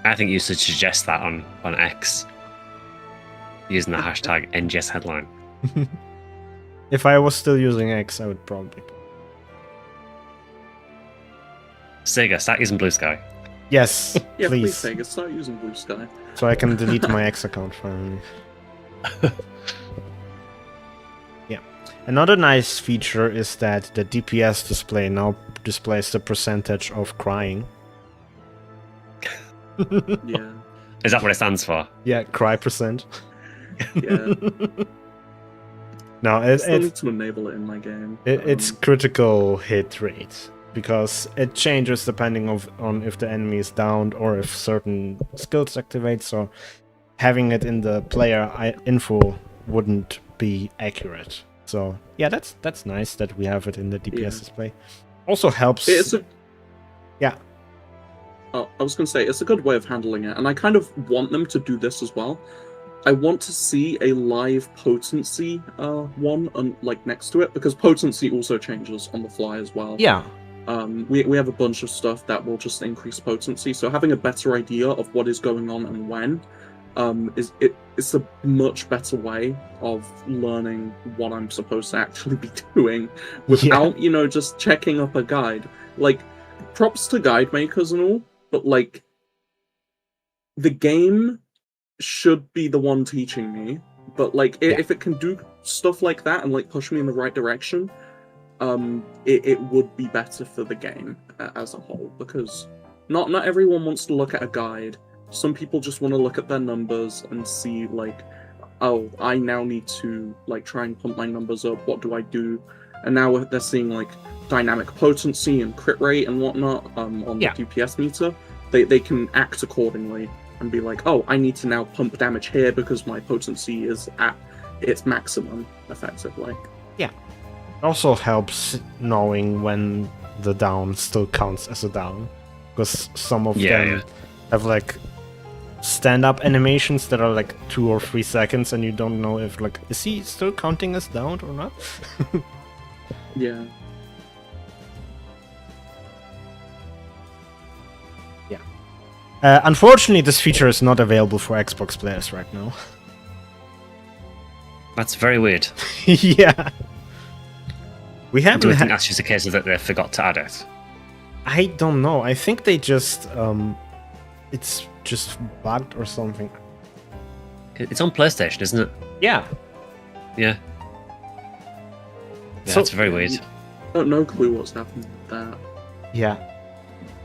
I think you should suggest that on X, using the hashtag NGS headline. If I was still using X, I would probably. SEGA, start using Blue Sky. Yes, yeah, please. Sega, start using Blue Sky. So I can delete my X account finally. Yeah. Another nice feature is that the DPS display now displays the percentage of crying. Yeah. Is that what it stands for? Yeah, cry percent. Yeah. No, I still need to enable it in my game. It's critical hit rate, because it changes depending on if the enemy is downed or if certain skills activate, so having it in the player info wouldn't be accurate. So yeah, that's nice that we have it in the DPS display. Also helps. Yeah. I was going to say, it's a good way of handling it, and I kind of want them to do this as well. I want to see a live potency one like next to it, because potency also changes on the fly as well. Yeah. We have a bunch of stuff that will just increase potency, so having a better idea of what is going on and when it's a much better way of learning what I'm supposed to actually be doing without just checking up a guide. Like, props to guide makers and all, but like the game should be the one teaching me. But like if it can do stuff like that and like push me in the right direction, it would be better for the game as a whole, because not everyone wants to look at a guide. Some people just want to look at their numbers and see like, oh, I now need to like try and pump my numbers up. What do I do? And now they're seeing like dynamic potency and crit rate and whatnot on the DPS meter. They can act accordingly and be like, oh, I need to now pump damage here because my potency is at its maximum, effectively. It also helps knowing when the down still counts as a down, because some of them have like stand-up animations that are like 2 or 3 seconds, and you don't know if like is he still counting as down or not. Yeah. Unfortunately, this feature is not available for Xbox players right now. That's very weird. Yeah. We haven't Do you think had... that's just a case of that they forgot to add it? I don't know. I think they just... it's just bugged or something. It's on PlayStation, isn't it? Yeah. Yeah. So- That's very weird. I don't no clue what's happened with that. Yeah.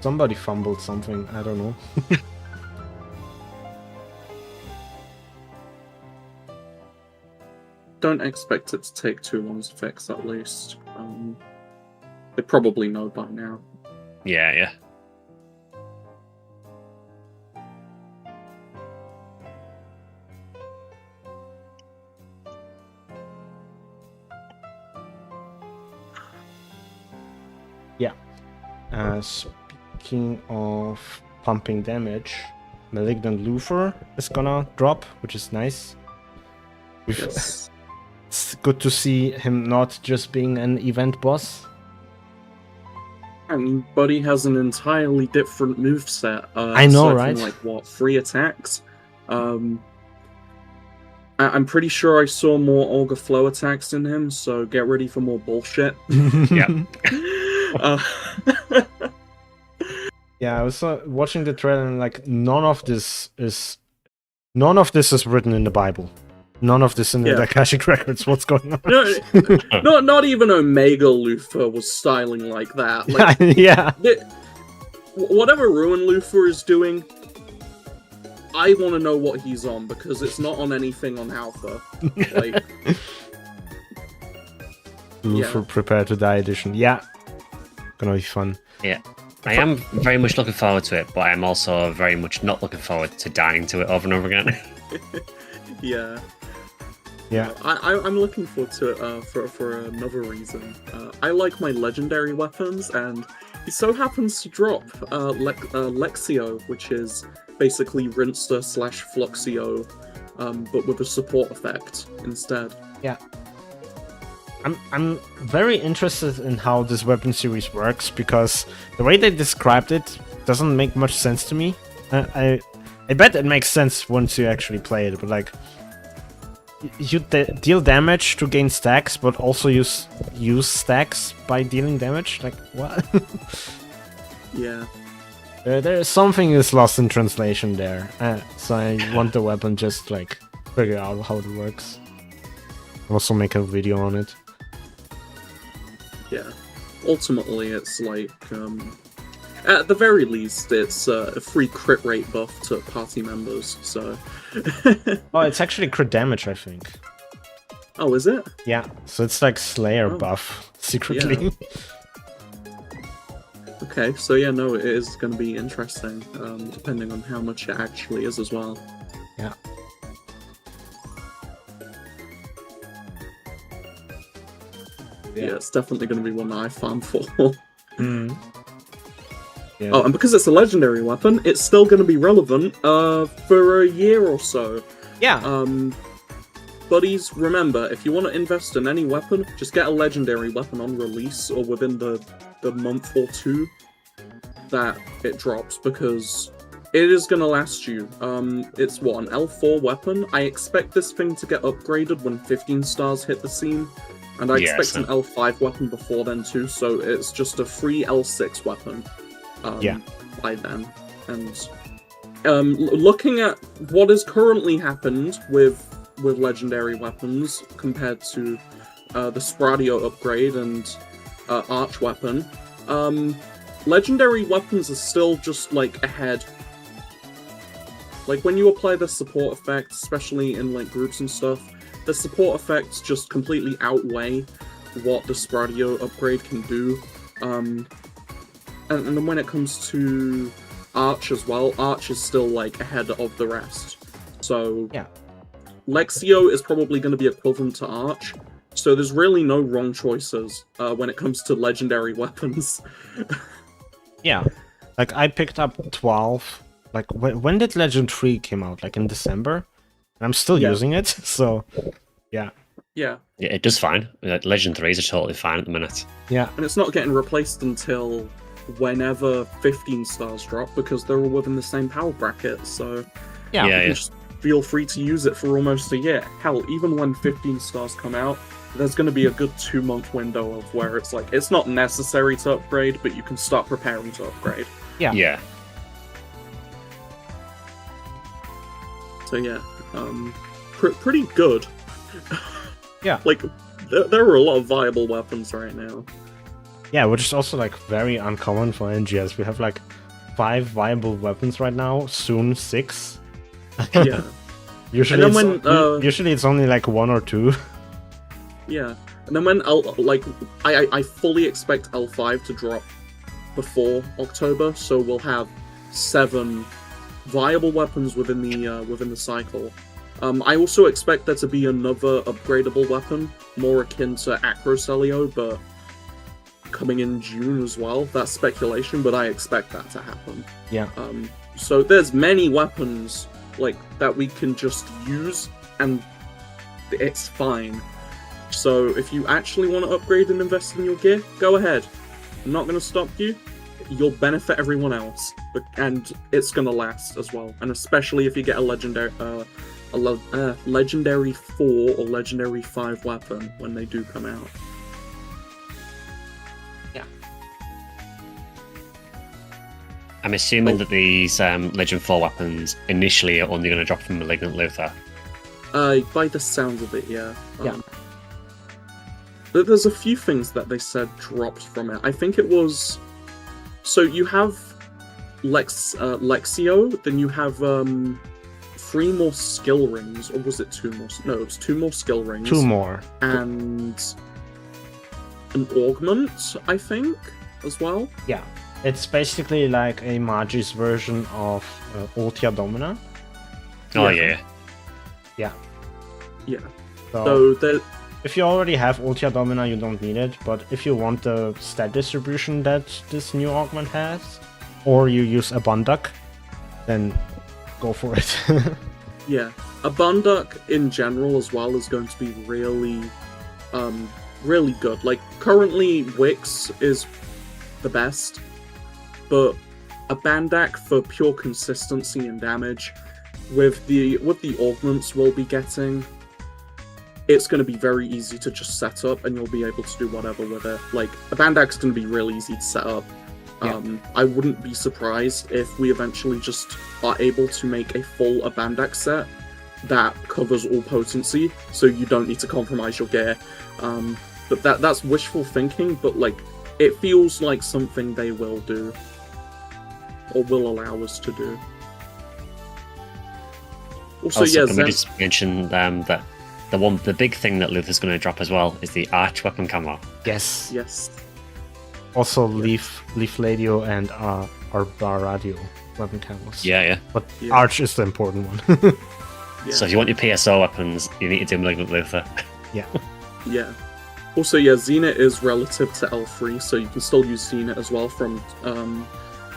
Somebody fumbled something. I don't know. Don't expect it to take too long to fix, at least. They probably know by now. Yeah. Speaking of pumping damage, Malignant Luther is gonna drop, which is nice. Yes. It's good to see him not just being an event boss. And Buddy has an entirely different moveset. I know, aside right? From, like, what, 3 attacks? I'm pretty sure I saw more Auger Flow attacks in him, so get ready for more bullshit. Yeah. Yeah, I was watching the trailer and like none of this is written in the Bible. None of this in the Akashic records. What's going on? Not even Omega Luther was styling like that. Like, yeah. Whatever Ruin Luther is doing, I want to know what he's on, because it's not on anything on Alpha. Like, Luther Prepare to Die edition. Yeah. Gonna be fun. Yeah. I am very much looking forward to it, but I'm also very much not looking forward to dying to it over and over again. Yeah. Yeah. I'm looking forward to it for another reason. I like my legendary weapons, and he so happens to drop Lexio, which is basically Rinster / Fluxio, but with a support effect instead. Yeah. I'm very interested in how this weapon series works, because the way they described it doesn't make much sense to me. I bet it makes sense once you actually play it, but like you deal damage to gain stacks, but also use stacks by dealing damage. Like what? Yeah. There's something is lost in translation there, so I want the weapon just like figure out how it works. Also make a video on it. Yeah. Ultimately, it's like, at the very least, it's a free crit rate buff to party members, so... Oh, it's actually crit damage, I think. Oh, is it? Yeah, so it's like Slayer buff, secretly. Yeah. Okay, so yeah, no, it is going to be interesting, depending on how much it actually is as well. Yeah. Yeah, it's definitely going to be one that I farm for. Yeah. Oh, and because it's a legendary weapon, it's still going to be relevant for a year or so. Yeah. Buddies, remember, if you want to invest in any weapon, just get a legendary weapon on release or within the month or two that it drops, because it is going to last you. It's what, an L4 weapon? I expect this thing to get upgraded when 15 stars hit the scene. And I expect an L5 weapon before then too, so it's just a free L6 weapon by then. And looking at what has currently happened with legendary weapons compared to the Spradio upgrade and Arch weapon, legendary weapons are still just like ahead. Like when you apply the support effect, especially in like groups and stuff, the support effects just completely outweigh what the Spradio upgrade can do. And then when it comes to Arch as well, Arch is still like ahead of the rest. So yeah. Lexio is probably going to be equivalent to Arch, so there's really no wrong choices when it comes to legendary weapons. Yeah, like I picked up 12. Like when did Legend 3 came out? Like in December, and I'm still using it. So yeah. Yeah. Yeah, it does fine. Legend 3s are totally fine at the minute. Yeah. And it's not getting replaced until whenever 15 stars drop, because they're all within the same power bracket, so Yeah. you can just feel free to use it for almost a year. Hell, even when 15 stars come out, there's going to be a good 2-month window of where it's like, it's not necessary to upgrade, but you can start preparing to upgrade. Yeah. Yeah. So yeah, pretty good. Yeah. Like, there are a lot of viable weapons right now. Yeah, which is also like very uncommon for NGS. We have like 5 viable weapons right now, soon 6. Yeah. Usually, And then usually it's only like 1 or 2. Yeah. And then when I fully expect L5 to drop before October, so we'll have 7 viable weapons within the cycle. I also expect there to be another upgradable weapon, more akin to Acrocelio, but coming in June as well. That's speculation, but I expect that to happen. Yeah. So there's many weapons like that we can just use, and it's fine. So if you actually want to upgrade and invest in your gear, go ahead. I'm not going to stop you. You'll benefit everyone else, and it's going to last as well. And especially if you get a legendary 4 or legendary 5 weapon when they do come out. Yeah. I'm assuming that these Legend 4 weapons initially are only going to drop from Malignant Luther. By the sounds of it, yeah. Yeah. There's a few things that they said dropped from it. I think it was... So you have Lexio, then you have 3 more skill rings, or was it 2 more? No, it was 2 more skill rings. 2 more. And an augment, I think, as well. Yeah. It's basically like a Magi's version of Ultia Domina. Oh, yeah. Yeah. Yeah. So So if you already have Ultia Domina, you don't need it, but if you want the stat distribution that this new augment has, or you use a Bunduck, then go for it. yeah, a Bunduck in general as well is going to be really, really good. Like, currently Wix is the best, but a Bandak for pure consistency and damage, with the augments we'll be getting, it's going to be very easy to just set up, and you'll be able to do whatever with it. Like, a Bandak's going to be real easy to set up. Yeah. I wouldn't be surprised if we eventually just are able to make a full Abandak set that covers all potency, so you don't need to compromise your gear. But that's wishful thinking, but like, it feels like something they will do, or will allow us to do. Also, yeah, can we just mention that the big thing that Luther's going to drop as well is the Arch weapon camo. Yes. Yes. Also, Leaf Radio and our Radio weapon camos. Yeah. But Yeah. Arch is the important one. Yeah. So if you want your PSO weapons, you need to do Malignant Luther. Yeah. Yeah. Also, yeah, Zenit is relative to L3, so you can still use Zenit as well from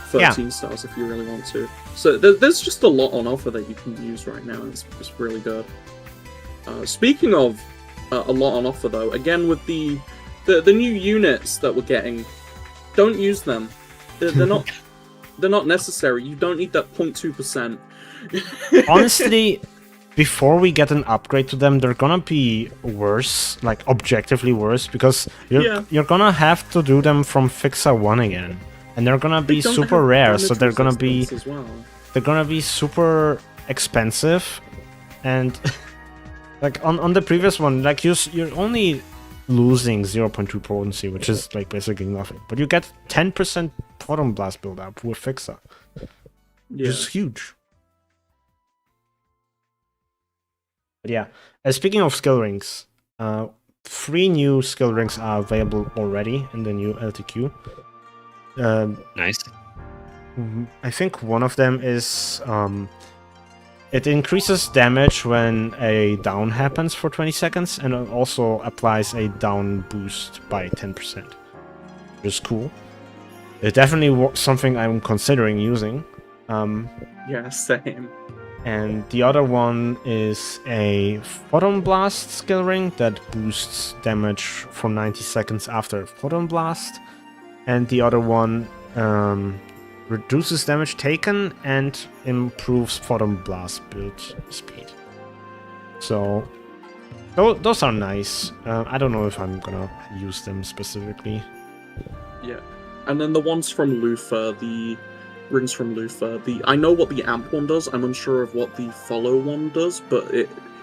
13 stars if you really want to. So there's just a lot on offer that you can use right now, and it's really good. Speaking of a lot on offer, though, again with the new units that we're getting, don't use them. They're not necessary. You don't need that 0.2%. Honestly, before we get an upgrade to them, they're gonna be worse, like objectively worse, because you're gonna have to do them from Fixer 1 again, and they're gonna be super rare, so they're gonna be super expensive, and like on the previous one, like you're only losing 0.2 potency, which is like basically nothing, but you get 10% Proton Blast build up with Fixer, which is huge. But yeah, speaking of skill rings, 3 new skill rings are available already in the new LTQ. Nice. I think one of them is it increases damage when a down happens for 20 seconds, and it also applies a down boost by 10%, which is cool. It's definitely something I'm considering using. Yeah, same. And the other one is a Photon Blast skill ring that boosts damage for 90 seconds after Photon Blast. And the other one reduces damage taken and improves Photon Blast build speed. So those are nice. I don't know if I'm gonna use them specifically. Yeah. And then the ones from Luthor, the rings from Luthor, I know what the amp one does, I'm unsure of what the follow one does, but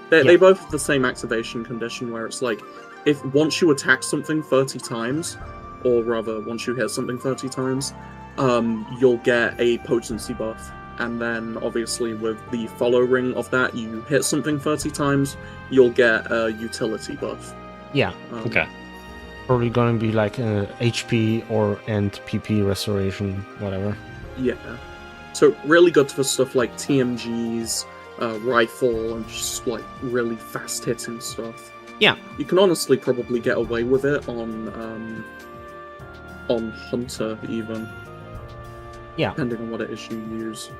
they both have the same activation condition where it's like, if once you attack something 30 times, or rather, once you hit something 30 times, you'll get a potency buff. And then, obviously, with the follow ring of that, you hit something 30 times, you'll get a utility buff. Yeah. Okay. Probably gonna be like HP and PP restoration, whatever. Yeah. So, really good for stuff like TMGs, rifle, and just, like, really fast-hitting stuff. Yeah. You can honestly probably get away with it on Hunter, even. Yeah. Depending on what it is you use.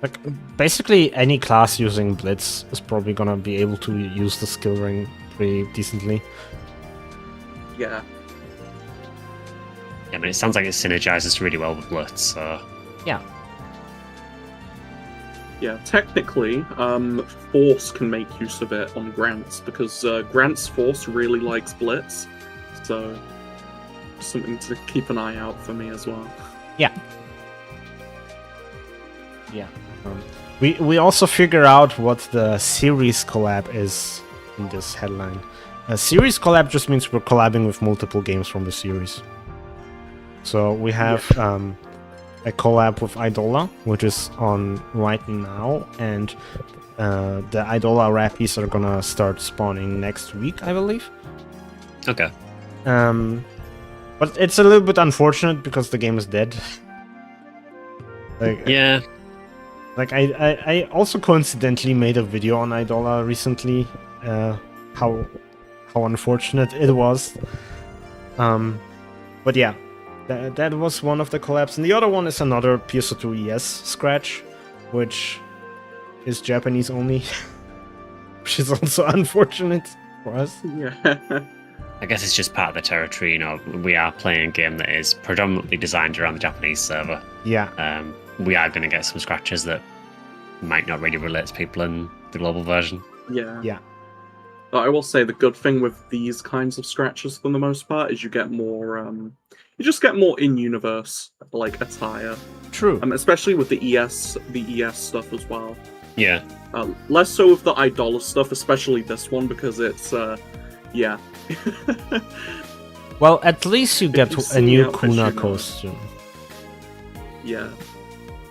Like, basically, any class using Blitz is probably gonna be able to use the skill ring pretty decently. Yeah. Yeah, I mean, it sounds like it synergizes really well with Blitz, so... Yeah. Yeah, technically, Force can make use of it on Grants, because Grant's Force really likes Blitz, so something to keep an eye out for me as well. Yeah. Yeah. We also figure out what the series collab is in this headline. A series collab just means we're collabing with multiple games from the series. So we have a collab with Idola, which is on right now, and the Idola Rappies are gonna start spawning next week, I believe. Okay. But it's a little bit unfortunate because the game is dead. Like, Yeah. Like I also coincidentally made a video on Idola recently, how unfortunate it was. But yeah, that was one of the collabs, and the other one is another PSO2 ES scratch, which is Japanese only, which is also unfortunate for us. Yeah. I guess it's just part of the territory, you know. We are playing a game that is predominantly designed around the Japanese server. Yeah. We are going to get some scratches that might not really relate to people in the global version. Yeah. Yeah. But I will say the good thing with these kinds of scratches, for the most part, is you get more. You just get more in-universe like attire. True. Especially with the ES stuff as well. Yeah. Less so with the Idola stuff, especially this one, because it's yeah. Well, at least you get you've a seen new the outfits, Kuna you know. costume. Yeah.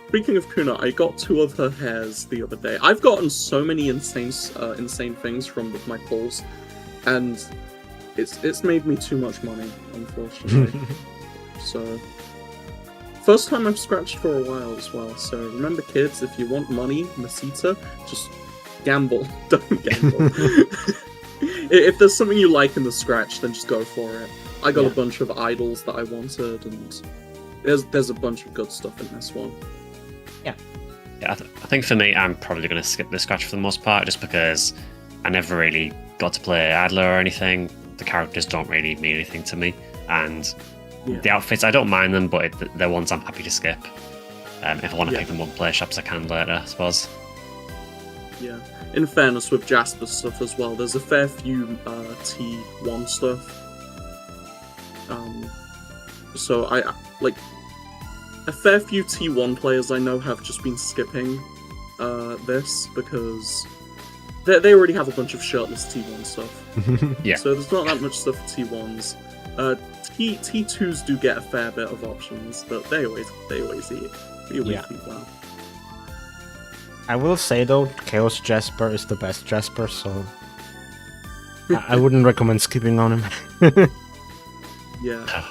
Speaking of Kuna, I got 2 of her hairs the other day. I've gotten so many insane things from my pulls, and it's made me too much money, unfortunately. So, first time I've scratched for a while as well. So remember, kids, if you want money, Masita, just gamble. Don't gamble. If there's something you like in the scratch, then just go for it. I got a bunch of idols that I wanted, and there's a bunch of good stuff in this one. Yeah, I think for me, I'm probably going to skip the scratch for the most part, just because I never really got to play Adler or anything. The characters don't really mean anything to me, and the outfits, I don't mind them, but they're ones I'm happy to skip. If I want to pick them up play shops, I can later, I suppose. Yeah. In fairness, with Jasper's stuff as well, there's a fair few T1 stuff. So I like a fair few T1 players I know have just been skipping this because they already have a bunch of shirtless T1 stuff. Yeah. So there's not that much stuff for T1s. T2s do get a fair bit of options, but they always eat. They always eat well. I will say though, Chaos Jasper is the best Jasper, so I wouldn't recommend skipping on him. Yeah.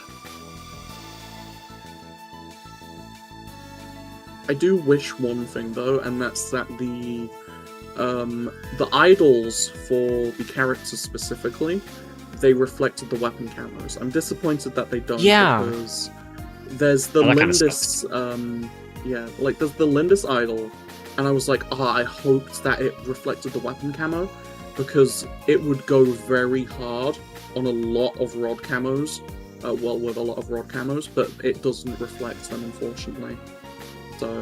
I do wish one thing though, and that's that the the idols for the characters specifically, they reflected the weapon camos. I'm disappointed that they don't. Yeah. Because there's the Oh, that kinda Lindis, there's the Lindis idol, and I was like, I hoped that it reflected the weapon camo, because it would go very hard on a lot of rod camos. With a lot of rod camos, but it doesn't reflect them, unfortunately. So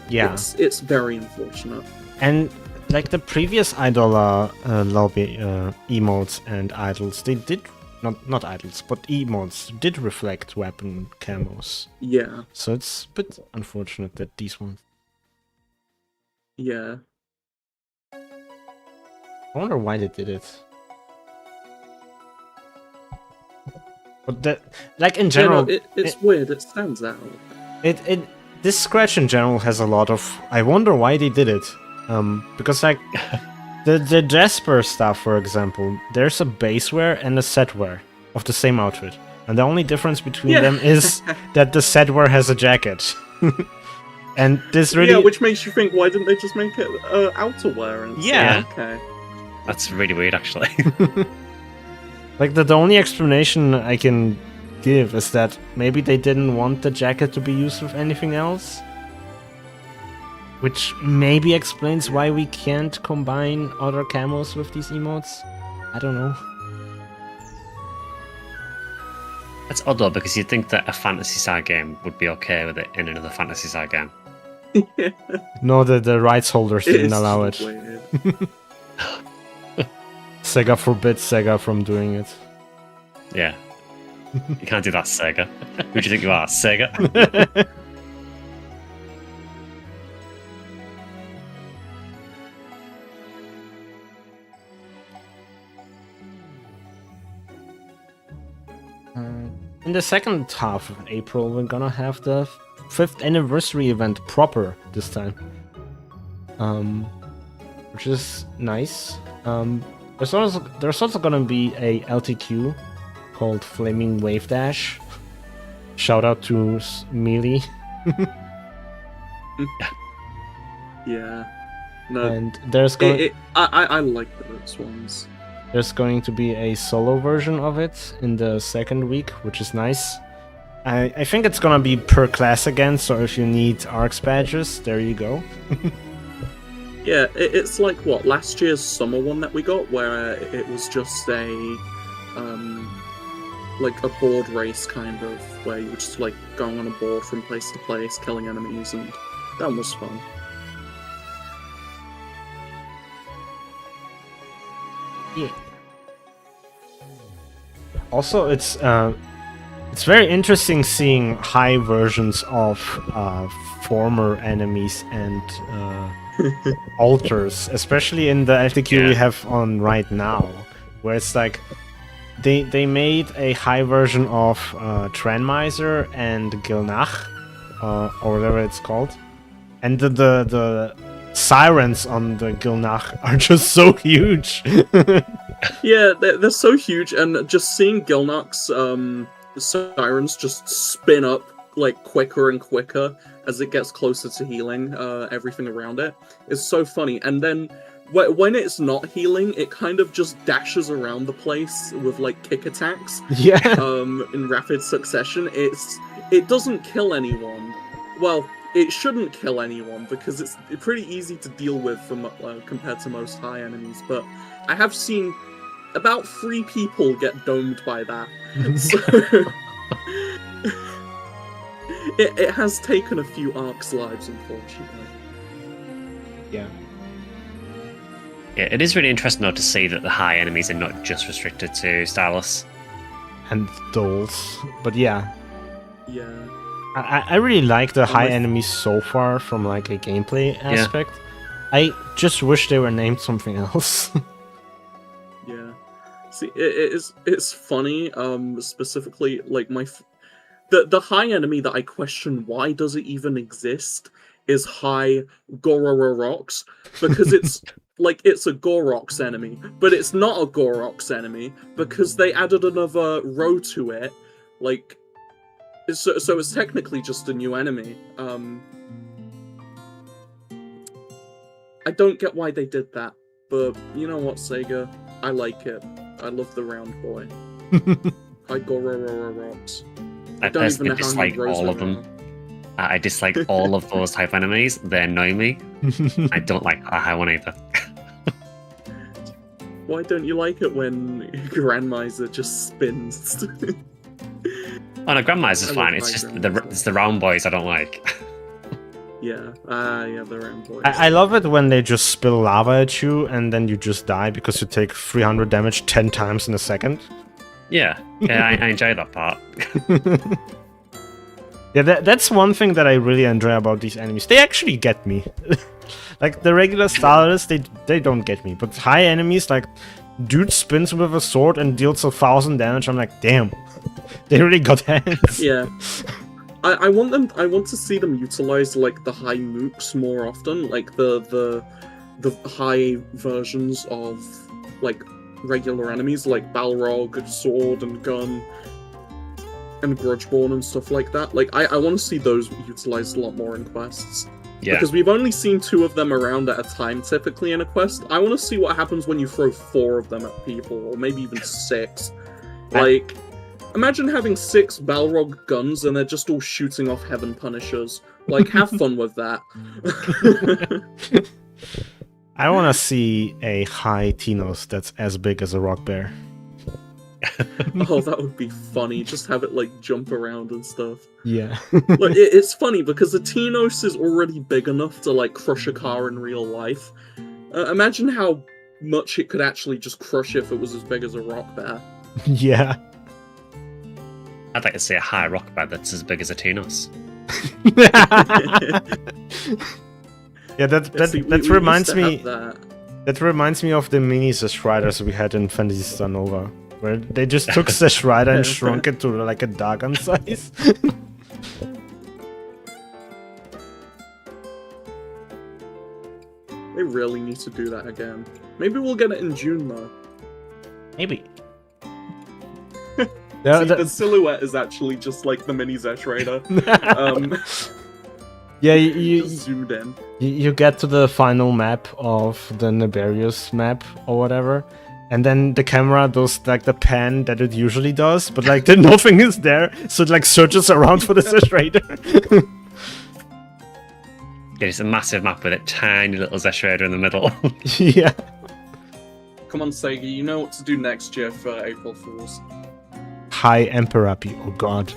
Yeah. it's very unfortunate. And like the previous idol lobby emotes and idols, they did not idols, but emotes did reflect weapon camos. Yeah. So it's a bit unfortunate that these ones. Yeah. I wonder why they did it. But that, like in general, it's weird. It stands out. This scratch in general has a lot of. I wonder why they did it. Because like the Jasper stuff, for example, there's a base wear and a set wear of the same outfit, and the only difference between them is that the set wear has a jacket. And this really, which makes you think, why didn't they just make it outerwear? And Yeah. Okay. That's really weird, actually. like the only explanation I can give is that maybe they didn't want the jacket to be used with anything else. Which maybe explains why we can't combine other camos with these emotes. I don't know. That's odd though, because you'd think that a Fantasy Star game would be okay with it in another Fantasy Star game. No, the rights holders didn't It's allow it. weird. Sega forbids Sega from doing it. Yeah. You can't do that, Sega. Who do you think you are, Sega? In the second half of April, we're gonna have the 5th anniversary event proper this time. Which is nice. There's also gonna be a LTQ called Flaming Wave Dash. Shout out to Melee. Yeah. No. And there's going I like those ones. There's going to be a solo version of it in the second week, which is nice. I think it's gonna be per class again, so if you need ARKS badges, there you go. Yeah, it's like what last year's summer one that we got, where it was just a like a board race kind of, where you were just like going on a board from place to place, killing enemies, and that was fun. Yeah. Also, it's very interesting seeing high versions of former enemies and altars, especially in the LTQ we have on right now, where it's like they made a high version of Tranmiser and Gilnach, or whatever it's called, and the sirens on the Gilnach are just so huge. Yeah, they're so huge, and just seeing Gilnach's sirens just spin up like quicker and quicker as it gets closer to healing everything around it is so funny. And then when it's not healing, it kind of just dashes around the place with like kick attacks. Yeah. In rapid succession. It doesn't kill anyone. Well, it shouldn't kill anyone because it's pretty easy to deal with compared to most high enemies. But I have seen about 3 people get domed by that. So it has taken a few ARKS lives, unfortunately. Yeah. Yeah, it is really interesting though to see that the high enemies are not just restricted to Starless. And dolls. But yeah. Yeah. I really like the high enemies so far from like a gameplay aspect. I just wish they were named something else. Yeah. See, it's funny, specifically, like, the high enemy that I question why does it even exist is high Gororox, because it's, like, it's a Gorox enemy, but it's not a Gorox enemy, because they added another row to it, like, so it's technically just a new enemy. I don't get why they did that, but you know what, Sega? I like it. I love the round boy. I go rocks. I personally dislike all of them. I dislike all of those type enemies. They annoy me. I don't like the high one either. Why don't you like it when Grandmiser just spins? Oh no, Grandmiser's fine. It's just it's the round boys I don't like. Yeah, the round boys. I love it when they just spill lava at you and then you just die because you take 300 damage 10 times in a second. Yeah, I enjoy that part. Yeah, that's one thing that I really enjoy about these enemies. They actually get me. Like, the regular Starless, they don't get me. But high enemies, like, dude spins with a sword and deals 1,000 damage, I'm like, damn. They really got hands. Yeah. I want to see them utilize, like, the high nukes more often. Like, the high versions of, like, regular enemies, like Balrog, Sword and Gun, and Grudgeborn and stuff like that. Like, I want to see those utilized a lot more in quests. Yeah. Because we've only seen 2 of them around at a time, typically, in a quest. I want to see what happens when you throw 4 of them at people, or maybe even 6. Like, imagine having 6 Balrog guns and they're just all shooting off Heaven Punishers. Like, have fun with that. I want to see a high Tinos that's as big as a rock bear. Oh, that would be funny. Just have it, like, jump around and stuff. Yeah. Like, it's funny, because the Tinos is already big enough to, like, crush a car in real life. Imagine how much it could actually just crush if it was as big as a rock bear. Yeah. I'd like to see a high rock bear that's as big as a Tinos. Yeah, that reminds me. That reminds me of the mini Zesh Riders we had in Phantasy Star Nova, where they just took Zesh Rider and shrunk it to like a Dagon size. They really need to do that again. Maybe we'll get it in June though. Maybe. The silhouette is actually just like the mini Zesh Rider. Yeah, you zoomed in. You get to the final map of the Niberius map or whatever, and then the camera does like the pan that it usually does, but like nothing is there, so it like searches around for the Zesh Raider. Yeah, it's a massive map with a tiny little Zesh Raider in the middle. Yeah. Come on, Sega, you know what to do next year for April Fools. High Emperor-P, oh god.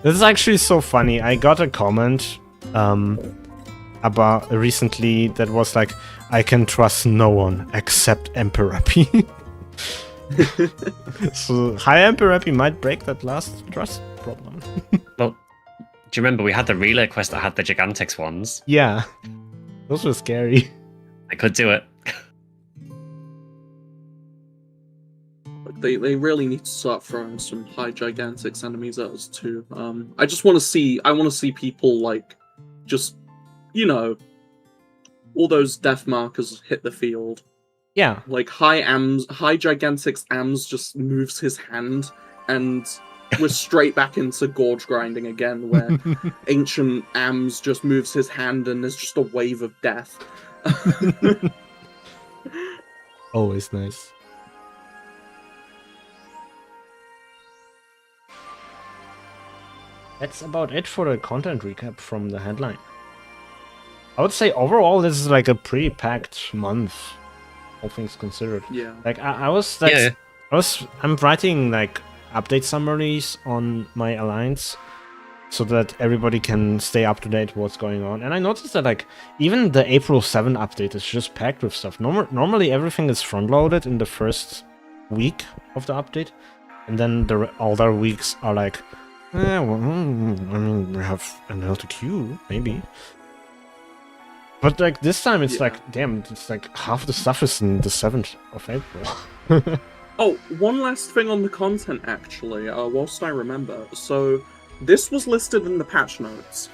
This is actually so funny. I got a comment about recently that was like, I can trust no one except Emperor-P. So High Emperor-P might break that last trust problem. Well, do you remember we had the relay quest that had the Gigantics ones? Yeah, those were scary. I could do it. They really need to start throwing some high Gigantics enemies at us too. I just want to see. I want to see people like, just, you know, all those death markers hit the field. Yeah. Like high Gigantics Ams just moves his hand, and we're straight back into gorge grinding again, where ancient Ams just moves his hand and there's just a wave of death. Always nice. That's about it for the content recap from the headline. I would say overall this is like a pretty packed month, all things considered. Yeah. Like I was like, Yeah. I'm writing like update summaries on my alliance so that everybody can stay up to date with what's going on. And I noticed that like even the April 7 update is just packed with stuff. Normally everything is front loaded in the first week of the update, and then the other weeks are like, well, I mean, we have an LTQ, maybe. But like this time it's like, damn, it's like half the stuff is in the 7th of April. Oh, one last thing on the content actually, whilst I remember. So this was listed in the patch notes,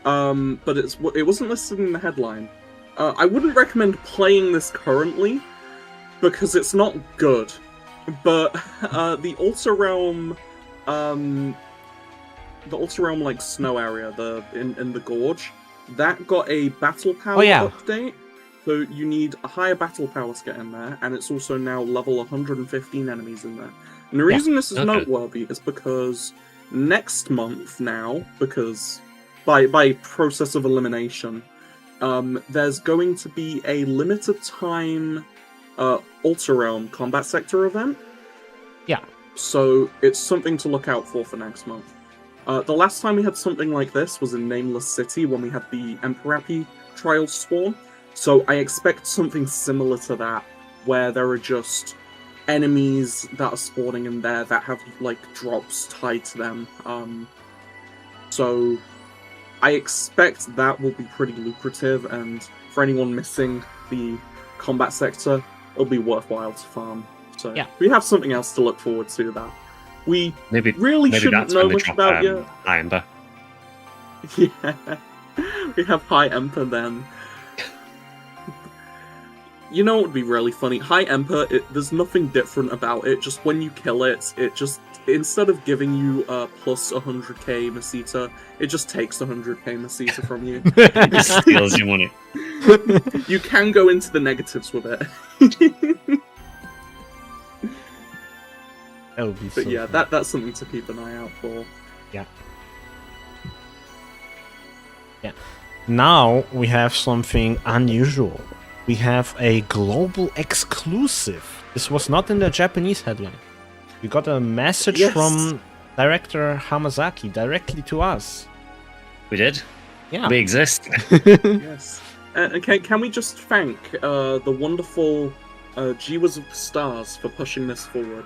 but it wasn't listed in the headline. I wouldn't recommend playing this currently because it's not good. But the Ultra Realm like snow area, in the gorge, that got a battle power yeah. update. So you need a higher battle power to get in there, and it's also now level 115 enemies in there. And the reason this is noteworthy is because next month now, because by process of elimination, there's going to be a limited time Ultra Realm combat sector event. Yeah. So it's something to look out for next month. The last time we had something like this was in Nameless City when we had the Emperor trials spawn. So I expect something similar to that, where there are just enemies that are spawning in there that have like drops tied to them. So I expect that will be pretty lucrative, and for anyone missing the combat sector, it'll be worthwhile to farm. So we have something else to look forward to that we really shouldn't know much about yet. High Ember. Yeah, we have High Emperor then. You know what would be really funny? High Emperor, there's nothing different about it. Just when you kill it, it just, instead of giving you plus 100k Masita, it just takes 100k Masita from you. It steals your money. You can go into the negatives with it. That would be but so yeah, fun. that's something to keep an eye out for. Yeah. Yeah. Now we have something unusual. We have a global exclusive. This was not in the Japanese headline. We got a message from director Hamazaki directly to us. We did? Yeah. We exist. Yes. Can we just thank the wonderful Jiwas of the Stars for pushing this forward?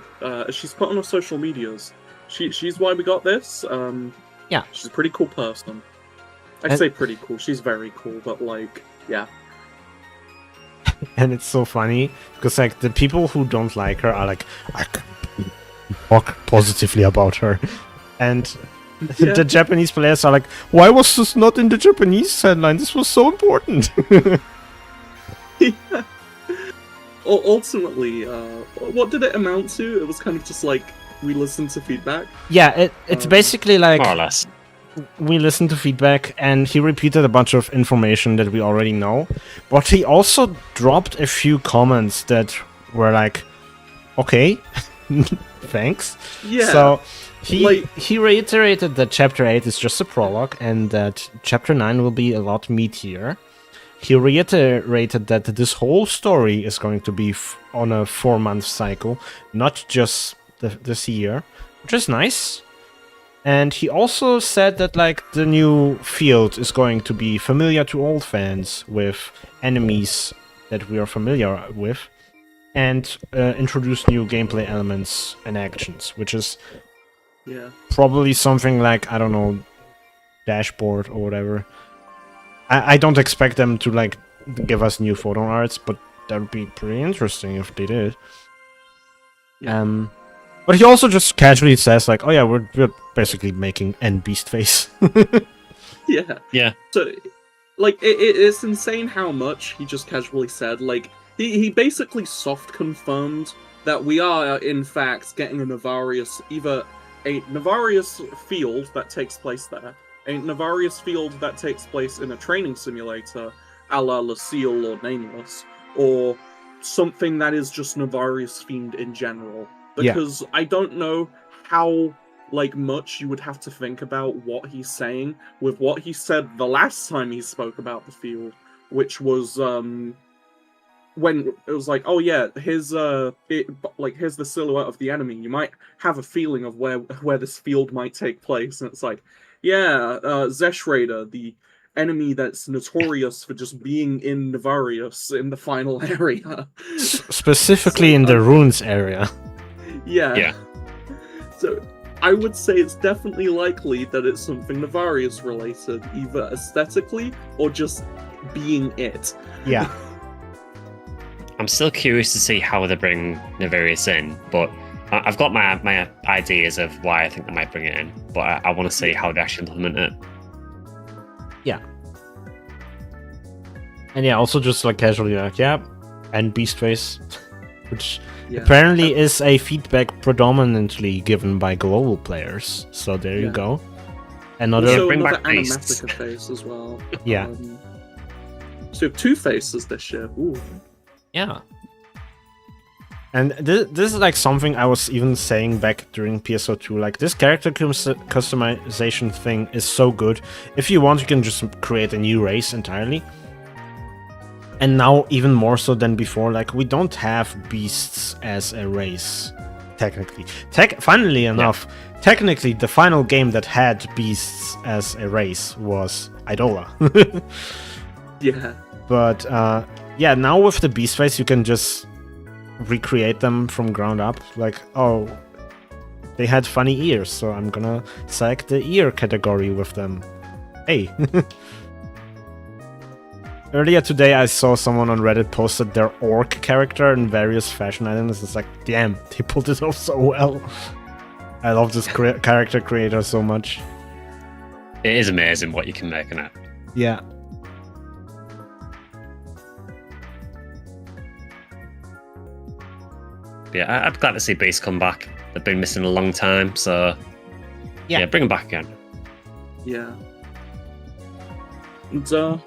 She's put on her social medias. She's why we got this. Yeah. She's a pretty cool person. I say pretty cool. She's very cool, but like, yeah. And it's so funny because like the people who don't like her are like, I can talk positively about her, and the Japanese players are like, why was this not in the Japanese headline? This was so important. Yeah. Ultimately, what did it amount to? It was kind of just like we listened to feedback. Yeah, it's basically like more or less. We listened to feedback, and he repeated a bunch of information that we already know, but he also dropped a few comments that were like, okay, thanks. Yeah. So he reiterated that Chapter 8 is just a prologue, and that Chapter 9 will be a lot meatier. He reiterated that this whole story is going to be on a 4-month cycle, not just this year, which is nice. And he also said that like the new field is going to be familiar to old fans, with enemies that we are familiar with, and introduce new gameplay elements and actions, which is probably something like, I don't know, dashboard or whatever. I don't expect them to like give us new photo arts, but that would be pretty interesting if they did. Yeah. But he also just casually says like, oh yeah, we're basically making End Beast Face. Yeah. Yeah. So, like, it's insane how much he just casually said. Like, he basically soft confirmed that we are, in fact, getting a Navarius, either a Navarius field that takes place there, a Navarius field that takes place in a training simulator, a la Lucille or Nameless, or something that is just Navarius themed in general. Because I don't know how much you would have to think about what he's saying with what he said the last time he spoke about the field, which was when it was like, oh yeah, here's here's the silhouette of the enemy. You might have a feeling of where this field might take place, and it's like, yeah, Zesh Raider, the enemy that's notorious for just being in Navarius in the final area, specifically in the runes area. Yeah. So I would say it's definitely likely that it's something Navarius related, either aesthetically or just being it. Yeah. I'm still curious to see how they bring Navarius in, but I've got my ideas of why I think they might bring it in, but I want to see how they actually implement it. Yeah. And yeah, also just like casually like, and Beast Face, which apparently is a feedback predominantly given by global players. So there you go. Another Also, bring another back beasts. Animatica face as well. Yeah. So we have 2 faces this year. Ooh. Yeah. And this is like something I was even saying back during PSO2. Like, this character customization thing is so good. If you want, you can just create a new race entirely. And now, even more so than before, like, we don't have beasts as a race, technically. Funnily enough, technically, the final game that had beasts as a race was Idola. Yeah. But, yeah, now with the beast face, you can just recreate them from ground up. Like, oh, they had funny ears, so I'm gonna select the ear category with them. Hey. Earlier today I saw someone on Reddit posted their orc character in various fashion items. It's like, damn, they pulled it off so well. I love this character creator so much. It is amazing what you can make in it. Yeah. Yeah, I'm glad to see Beast come back. They've been missing a long time, so yeah, bring them back again. Yeah. And, oh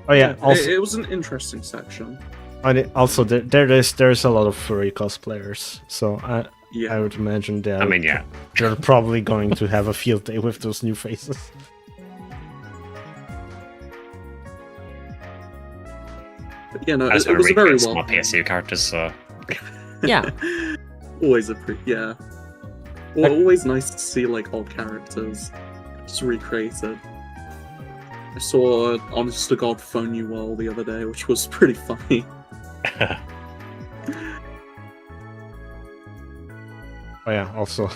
yeah, also, it was an interesting section. and also there's a lot of furry cosplayers, so I Yeah. would imagine they're they're probably going to have a field day with those new faces. But, yeah, no, I just it want to was a very recreate some well. more PSU characters, so Yeah. Always yeah. Well, always nice to see like old characters just recreated. I saw Honest to God Phone You Well the other day, which was pretty funny. Oh yeah, also,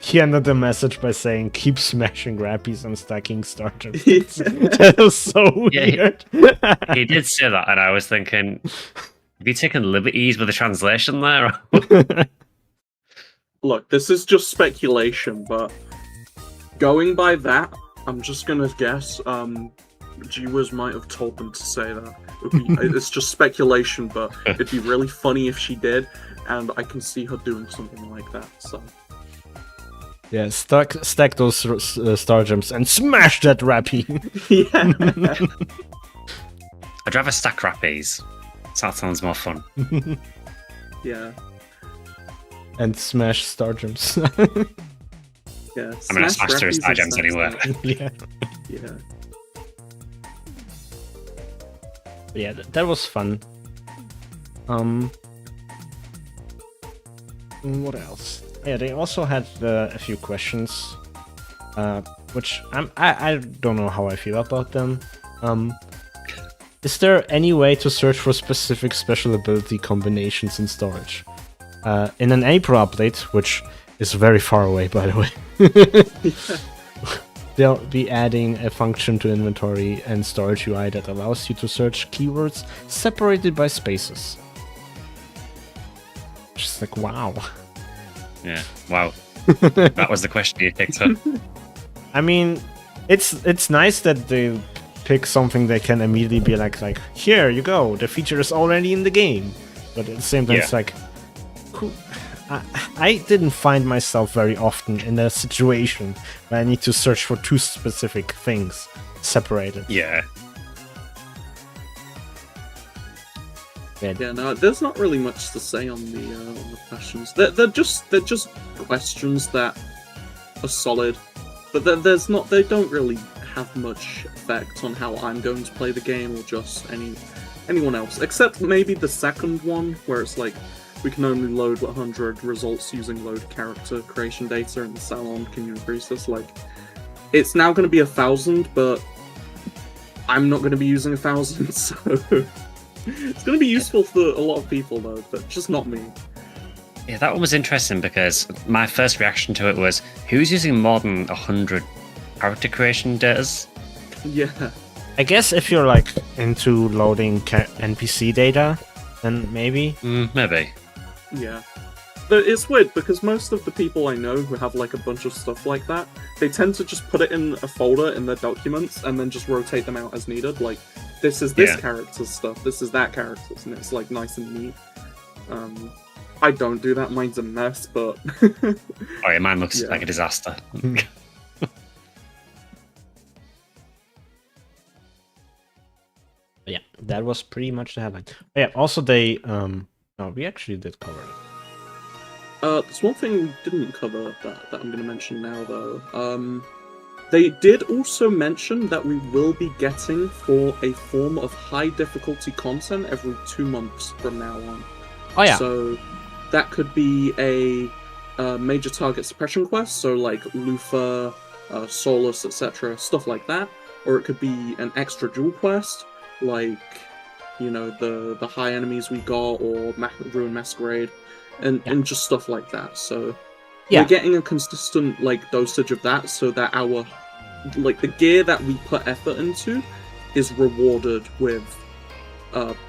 he ended the message by saying, keep smashing rappies and stacking starters. That was so weird. he did say that, and I was thinking, have you taken liberties with the translation there? Look, this is just speculation, but going by that, I'm just gonna guess, G-Wiz might have told them to say that. It's just speculation, but it'd be really funny if she did, and I can see her doing something like that, so... Yeah, stack those star gems and smash that rappy. Yeah. I'd rather stack rappies. That sounds more fun. Yeah. And smash star gems. Yeah. I mean, I smashed through star gems anyway. Yeah. Yeah. Yeah, that was fun. What else? Yeah, they also had a few questions, which I don't know how I feel about them. Is there any way to search for specific special ability combinations in storage? In an April update, which is very far away, by the way, they'll be adding a function to inventory and storage UI that allows you to search keywords separated by spaces. Just like, wow. Yeah, wow. That was the question you picked up. I mean, it's nice that they pick something they can immediately be like, here you go, the feature is already in the game. But at the same time, it's like, cool. I didn't find myself very often in a situation where I need to search for two specific things separated. Yeah. Yeah, no, there's not really much to say on the questions. They're just questions that are solid, but they don't really have much effect on how I'm going to play the game or just anyone else, except maybe the second one where it's like we can only load 100 results using load character creation data in the salon. Can you increase this? Like, it's now going to be 1,000, but I'm not going to be using 1,000, so. It's going to be useful for a lot of people, though, but just not me. Yeah, that one was interesting because my first reaction to it was, who's using more than 100 character creation datas? Yeah. I guess if you're like into loading NPC data, then maybe. Maybe. Yeah. But it's weird because most of the people I know who have like a bunch of stuff like that, they tend to just put it in a folder in their documents and then just rotate them out as needed. Like, this is this character's stuff, this is that character's, and it's like nice and neat. I don't do that, mine's a mess, but... Oh yeah, mine looks like a disaster. that was pretty much the headline. Oh, yeah, also they no, we actually did cover it. There's one thing we didn't cover that I'm going to mention now, though. They did also mention that we will be getting for a form of high difficulty content every 2 months from now on. Oh yeah. So that could be a major target suppression quest, so like Lufa, Starless, etc., stuff like that. Or it could be an extra dual quest, like, you know, the high enemies we got, or Ruin Masquerade, and just stuff like that. So we're getting a consistent like dosage of that, so that our the gear that we put effort into is rewarded with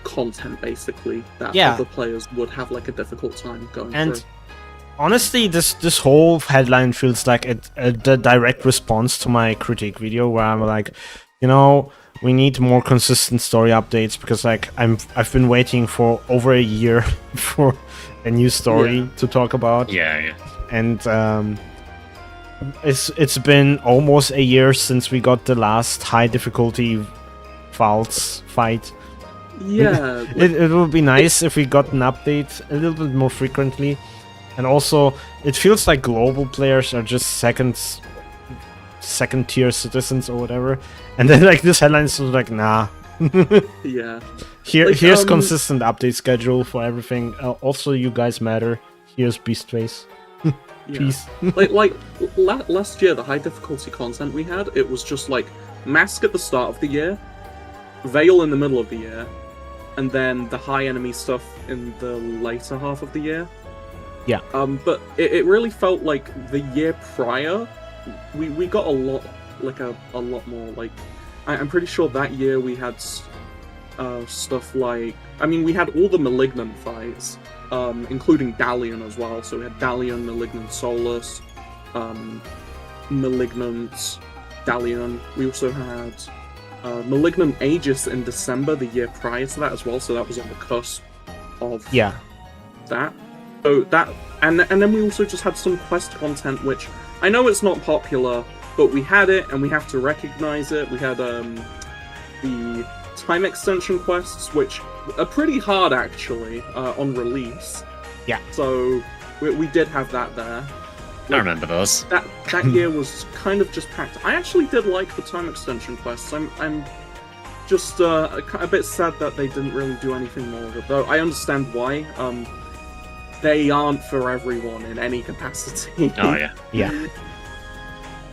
content, basically, that other players would have like a difficult time going through. Honestly, this whole headline feels like a direct response to my critique video, where I'm like, you know, we need more consistent story updates, because like I've been waiting for over a year for a new story to talk about. Yeah. And it's been almost a year since we got the last high difficulty Vaults fight. Yeah. It would be nice if we got an update a little bit more frequently. And also, it feels like global players are just second tier citizens or whatever. And then like this headline is like, nah. Yeah. Here's consistent update schedule for everything. Also, you guys matter. Here's Beast Face. Peace. like last year, the high difficulty content we had, it was just like Mask at the start of the year, Veil in the middle of the year, and then the high enemy stuff in the later half of the year. Yeah. But it really felt like the year prior, we got a lot more. Like, I'm pretty sure that year we had stuff like, I mean, we had all the Malignant fights, including Dalian as well. So we had Dalian, Malignant Solus, Malignant Dalian. We also had Malignant Aegis in December the year prior to that as well. So that was on the cusp of that. So that, and then we also just had some quest content, which I know it's not popular, but we had it, and we have to recognize it. We had the time extension quests, which are pretty hard actually on release. Yeah. So we did have that there. I remember those. That year was kind of just packed. I actually did like the time extension quests. I'm just a bit sad that they didn't really do anything more with it, though I understand why. They aren't for everyone in any capacity. Oh, yeah. Yeah.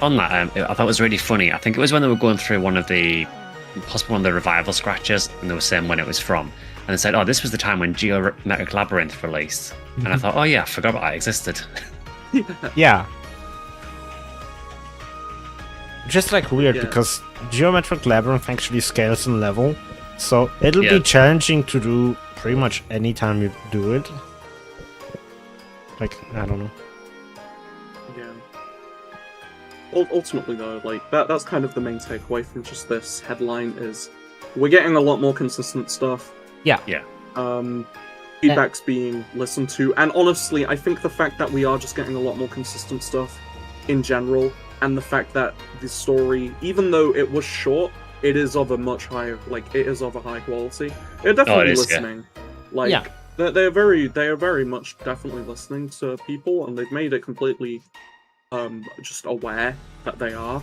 On that, I thought it was really funny. I think it was when they were going through possibly one of the revival scratches, and they were saying when it was from. And they said, oh, this was the time when Geometric Labyrinth released. And I thought, oh yeah, I forgot that existed. Yeah. Just like weird, because Geometric Labyrinth actually scales in level. So it'll be challenging to do pretty much any time you do it. Like, I don't know. Yeah. Ultimately, though, like that's kind of the main takeaway from just this headline is we're getting a lot more consistent stuff. Yeah. Yeah. Feedback's being listened to, and honestly, I think the fact that we are just getting a lot more consistent stuff in general, and the fact that the story, even though it was short, it is of a much higher, like it is of a high quality. They're definitely listening. Like. Yeah. They are very much definitely listening to people, and they've made it completely just aware that they are.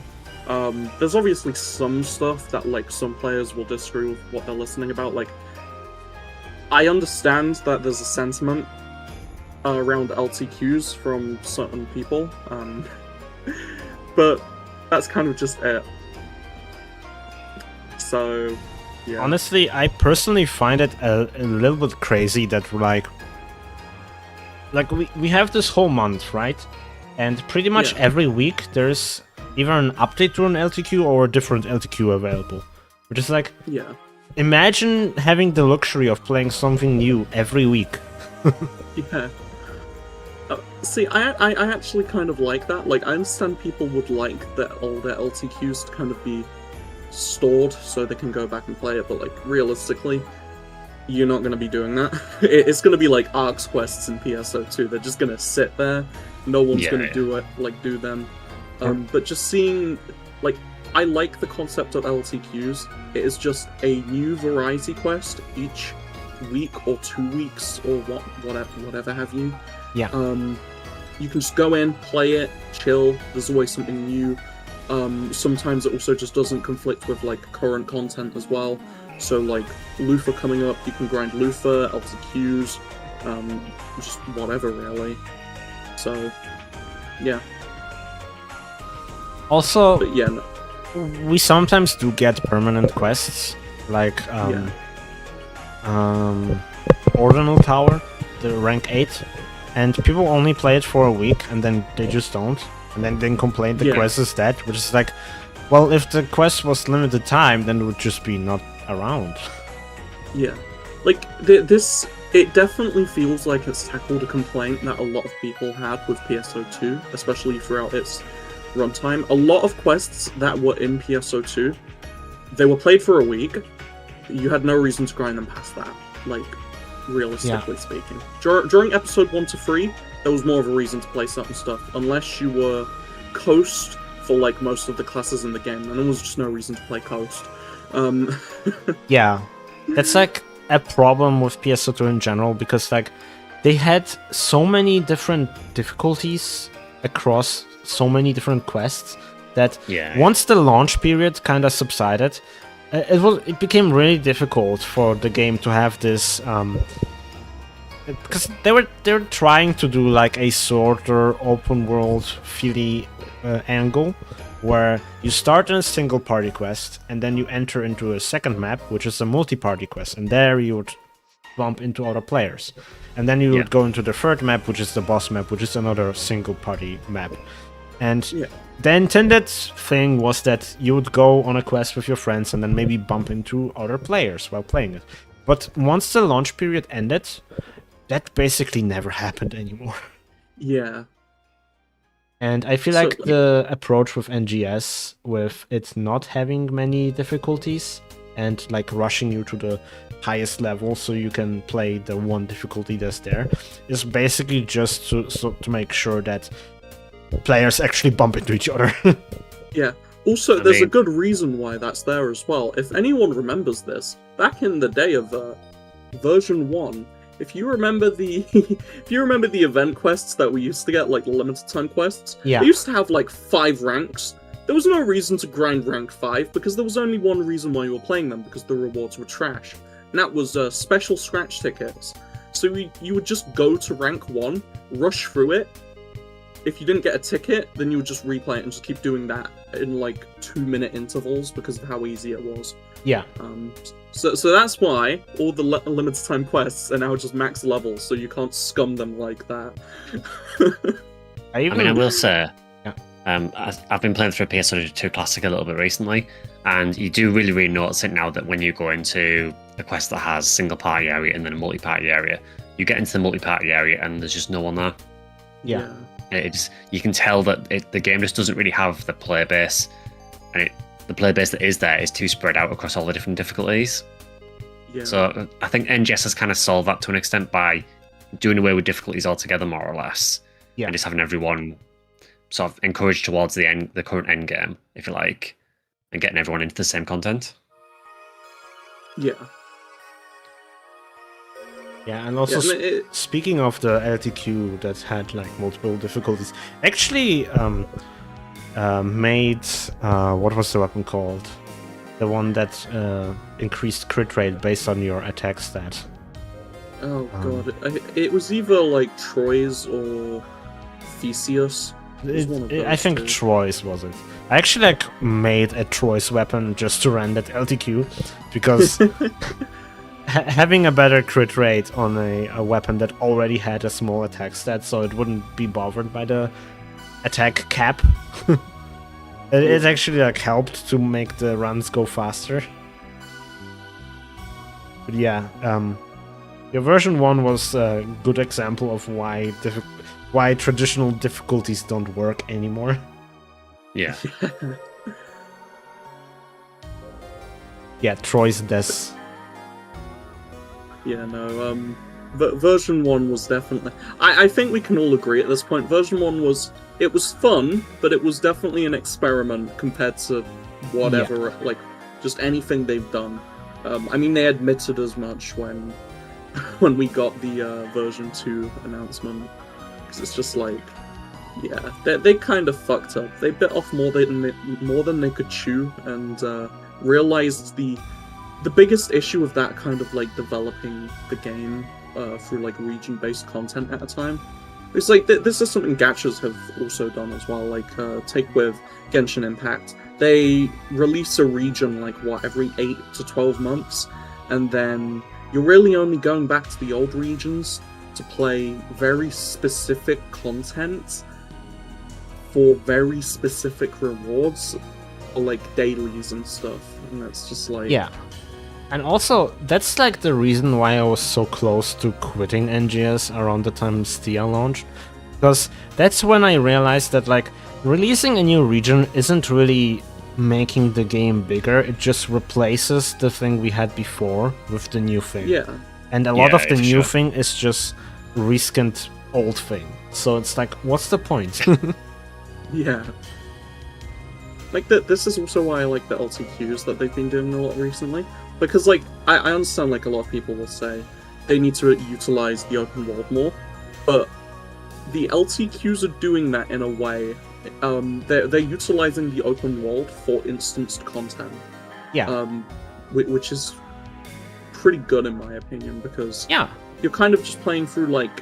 There's obviously some stuff that like some players will disagree with what they're listening about. Like, I understand that there's a sentiment around LTQs from certain people, but that's kind of just it. So. Yeah. Honestly, I personally find it a little bit crazy that like we have this whole month, right? And pretty much every week there's either an update to an LTQ or a different LTQ available. Which is like, imagine having the luxury of playing something new every week. Yeah. See, I actually kind of like that. Like, I understand people would like all their LTQs to kind of be stored so they can go back and play it, but like realistically, you're not going to be doing that. It's going to be like ARKS quests in PSO2. They're just going to sit there. No one's going to do them. But just seeing, like, I like the concept of LTQs. It is just a new variety quest each week or 2 weeks or whatever have you. Yeah. You can just go in, play it, chill. There's always something new. Sometimes it also just doesn't conflict with like current content as well. So like Lufa coming up, you can grind Lufa, LTQs, just whatever really. So yeah. Also, But yeah, no. we sometimes do get permanent quests, like Ordinal Tower, the rank 8, and people only play it for a week and then they just don't, and then complain the quest is dead, which is like, well, if the quest was limited time, then it would just be not around. Yeah, like this, it definitely feels like it's tackled a complaint that a lot of people had with PSO2, especially throughout its runtime. A lot of quests that were in PSO2, they were played for a week. You had no reason to grind them past that, like, realistically speaking. During episode 1 to 3, there was more of a reason to play certain stuff, unless you were Coast for, like, most of the classes in the game, and there was just no reason to play Coast. Yeah, that's like a problem with PSO2 in general, because like they had so many different difficulties across so many different quests that once the launch period kind of subsided, it became really difficult for the game to have this because they were trying to do like a sorter open world feely angle where you start in a single party quest and then you enter into a second map, which is a multi-party quest, and there you would bump into other players, and then you would go into the third map, which is the boss map, which is another single party map. And the intended thing was that you would go on a quest with your friends and then maybe bump into other players while playing it. But once the launch period ended, that basically never happened anymore. Yeah. And I feel like the approach with NGS, with it not having many difficulties and like rushing you to the highest level so you can play the one difficulty that's there, is basically just to make sure that players actually bump into each other. Yeah. Also, there's a good reason why that's there as well. If anyone remembers this, back in the day of version 1, if you remember the event quests that we used to get, like the limited time quests, they used to have like 5 ranks. There was no reason to grind rank 5 because there was only one reason why you were playing them, because the rewards were trash. And that was special scratch tickets. So you would just go to rank 1, rush through it. If you didn't get a ticket, then you would just replay it and just keep doing that in like 2-minute intervals because of how easy it was. Yeah. So that's why all the limited time quests are now just max levels, so you can't scum them like that. I will say, I've been playing through PSO2 Classic a little bit recently, and you do really, really notice it now that when you go into a quest that has single party area and then a multi-party area, you get into the multi-party area and there's just no one there. Yeah. You can tell that the game just doesn't really have the player base, and the player base that is there is too spread out across all the different difficulties. Yeah. So I think NGS has kind of solved that to an extent by doing away with difficulties altogether, more or less, and just having everyone sort of encouraged towards the current end game, if you like, and getting everyone into the same content. Yeah. Yeah, and also speaking of the LTQ that had like multiple difficulties, actually made what was the weapon called? The one that increased crit rate based on your attack stat. Oh god, it was either like Troy's or Theseus. I think Troy's was it. I actually like made a Troy's weapon just to run that LTQ because having a better crit rate on a weapon that already had a small attack stat, so it wouldn't be bothered by the attack cap. It actually like helped to make the runs go faster. But yeah, your version 1 was a good example of why traditional difficulties don't work anymore. Yeah. Yeah, Troy's death. Yeah, no, version 1 was definitely... I think we can all agree at this point, version 1 was... It was fun, but it was definitely an experiment compared to whatever, like just anything they've done. I mean, they admitted as much when we got the version 2 announcement, because it's just like, yeah, they kind of fucked up. They bit off more than they could chew, and realized the biggest issue of that kind of like developing the game through like region-based content at a time. It's like this is something gachas have also done as well. Like take with Genshin Impact, they release a region like every 8 to 12 months, and then you're really only going back to the old regions to play very specific content for very specific rewards, or like dailies and stuff, and that's just like And also, that's like the reason why I was so close to quitting NGS around the time Stia launched. Because that's when I realized that like releasing a new region isn't really making the game bigger, it just replaces the thing we had before with the new thing. Yeah. And a lot of the new thing is just reskinned old thing. So it's like, what's the point? Yeah. Like, this is also why I like the LTQs that they've been doing a lot recently. Because, like, I understand, like, a lot of people will say they need to utilize the open world more, but the LTQs are doing that in a way. They're utilizing the open world for instanced content. Yeah. Which is pretty good in my opinion, because you're kind of just playing through, like,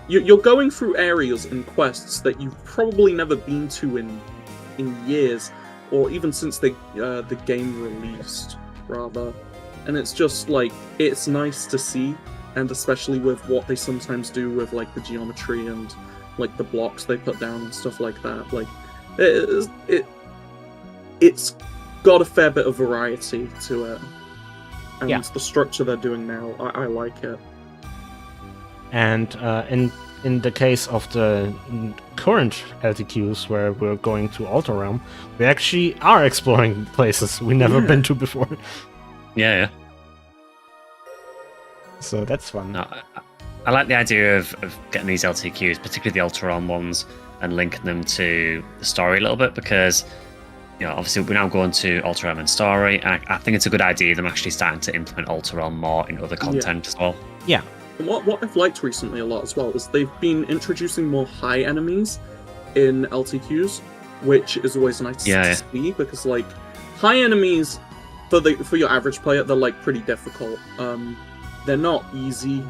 you're going through areas and quests that you've probably never been to in years, or even since the game released, rather. And it's just like, it's nice to see, and especially with what they sometimes do with like the geometry and like the blocks they put down and stuff like that. Like, it's got a fair bit of variety to it, and the structure they're doing now, I like it. And in the case of the current LTQs where we're going to Altar Realm, we actually are exploring places we never been to before. Yeah. So that's fun. No, I like the idea of getting these LTQs, particularly the Altar Realm ones, and linking them to the story a little bit, because, you know, obviously we're now going to Altar Realm and story, and I think it's a good idea them actually starting to implement Altar Realm more in other content as well. Yeah. And what I've liked recently a lot as well is they've been introducing more high enemies in LTQs, which is always nice to see, because like high enemies for your average player, they're like pretty difficult. They're not easy,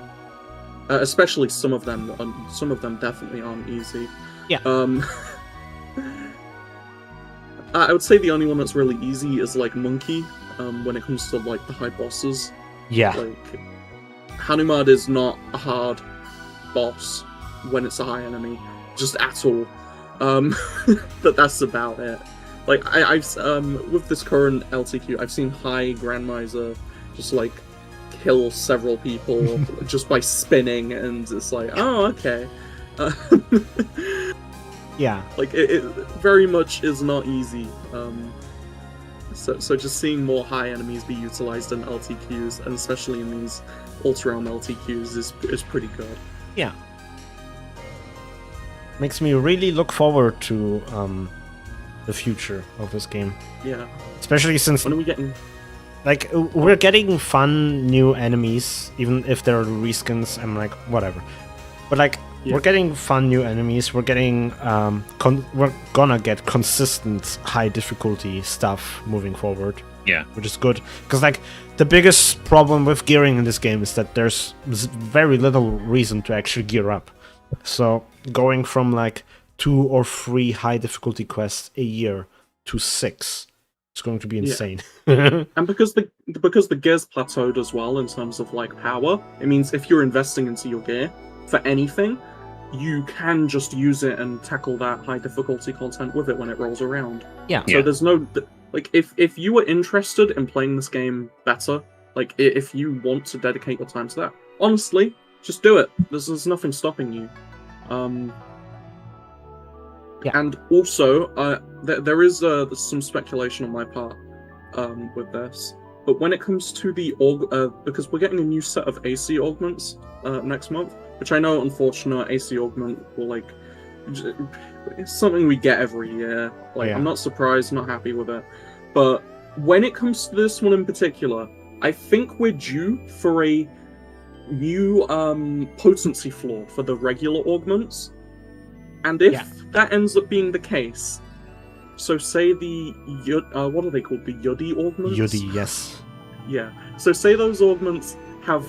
especially some of them definitely aren't easy. Yeah. I would say the only one that's really easy is like Monkey, when it comes to like the high bosses. Yeah. Like, Hanumad is not a hard boss when it's a high enemy, just at all. But that's about it. Like, I've with this current LTQ, I've seen High Grand Miser just like kill several people just by spinning, and it's like, oh, okay. Yeah. Like, it very much is not easy. So just seeing more high enemies be utilized in LTQs, and especially in these Altar Realm LTQs, is pretty good. Yeah. Makes me really look forward to the future of this game. Yeah. Especially since... When are we getting... Like, we're getting fun new enemies, even if they're reskins, I'm like, whatever. But like, we're getting fun new enemies, we're getting... we're gonna get consistent high difficulty stuff moving forward. Yeah. Which is good. Because like, the biggest problem with gearing in this game is that there's very little reason to actually gear up. So, going from like 2 or 3 high difficulty quests a year to 6... it's going to be insane. Yeah. And because the gear's plateaued as well in terms of like power, it means if you're investing into your gear for anything, you can just use it and tackle that high difficulty content with it when it rolls around. Yeah. So there's no like, if you were interested in playing this game better, like if you want to dedicate your time to that, honestly, just do it. There's nothing stopping you. And also, there is some speculation on my part with this, but when it comes to the because we're getting a new set of AC augments next month, which I know, unfortunate, AC augment will like, it's something we get every year. Like, I'm not surprised, not happy with it, But when it comes to this one in particular, I think we're due for a new potency floor for the regular augments. And if that ends up being the case, so say the what are they called? The Yudi augments? Yudi, yes. Yeah. So say those augments have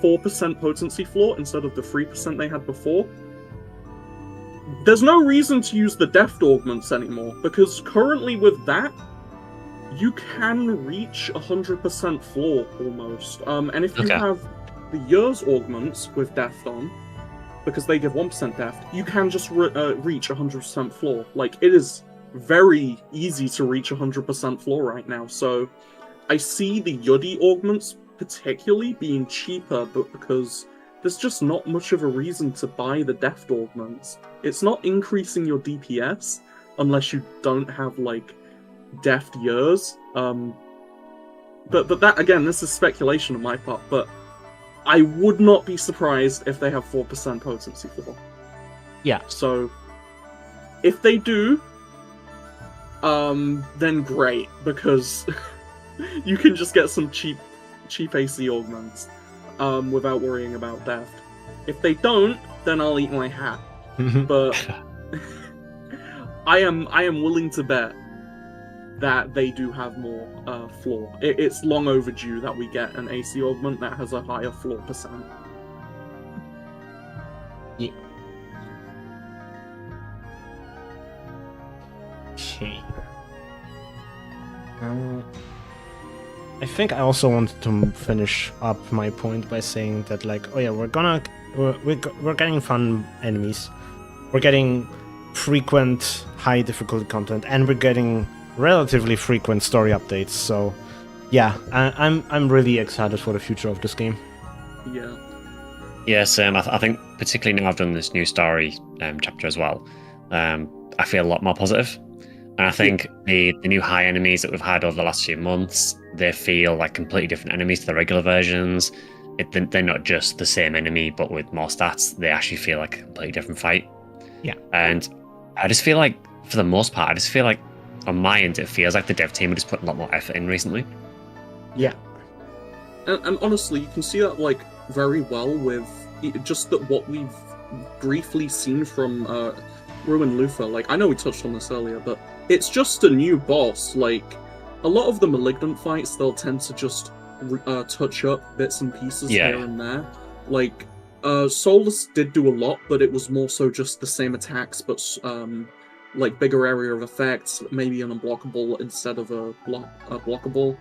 4% potency floor instead of the 3% they had before. There's no reason to use the deft augments anymore, because currently with that, you can reach 100% floor almost. And if you have the years augments with deft on, because they give 1% deft, you can just reach 100% floor. Like, it is very easy to reach 100% floor right now. So I see the Yudi augments particularly being cheaper, but because there's just not much of a reason to buy the deft augments. It's not increasing your DPS unless you don't have, like, deft years. But that, again, this is speculation on my part, but I would not be surprised if they have 4% potency floor. Yeah. So, if they do, then great, because you can just get some cheap AC augments without worrying about deft. If they don't, then I'll eat my hat. But I am willing to bet that they do have more floor. It's long overdue that we get an AC augment that has a higher floor percent. Yeah. Okay. I think I also wanted to finish up my point by saying that, like, oh yeah, we're getting fun enemies, we're getting frequent high difficulty content, and we're getting relatively frequent story updates. So yeah, I'm really excited for the future of this game. Yeah, Sam. I think particularly now I've done this new story chapter as well. I feel a lot more positive. And I think the new high enemies that we've had over the last few months, they feel like completely different enemies to the regular versions. They're not just the same enemy, but with more stats. They actually feel like a completely different fight. Yeah. And I just feel like, for the most part, on my end, it feels like the dev team have just put a lot more effort in recently. Yeah. And honestly, you can see that, like, very well with just that what we've briefly seen from Ruin Luthor. Like, I know we touched on this earlier, but it's just a new boss. Like, a lot of the Malignant fights, they'll tend to just touch up bits and pieces here and there. Like, Starless did do a lot, but it was more so just the same attacks, but like bigger area of effects, maybe an unblockable instead of a blockable.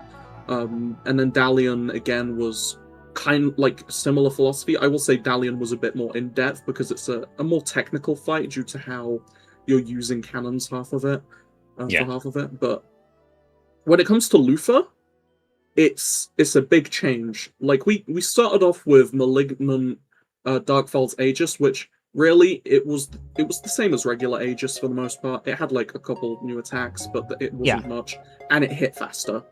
And then Dalian again was kind of like similar philosophy. I will say Dalian was a bit more in depth because it's a more technical fight due to how you're using cannons for half of it. But when it comes to Luthor, it's a big change. Like we started off with Malignant Darkfeld's Aegis, which really it was the same as regular Aegis for the most part. It had like a couple new attacks, but it wasn't much, and it hit faster.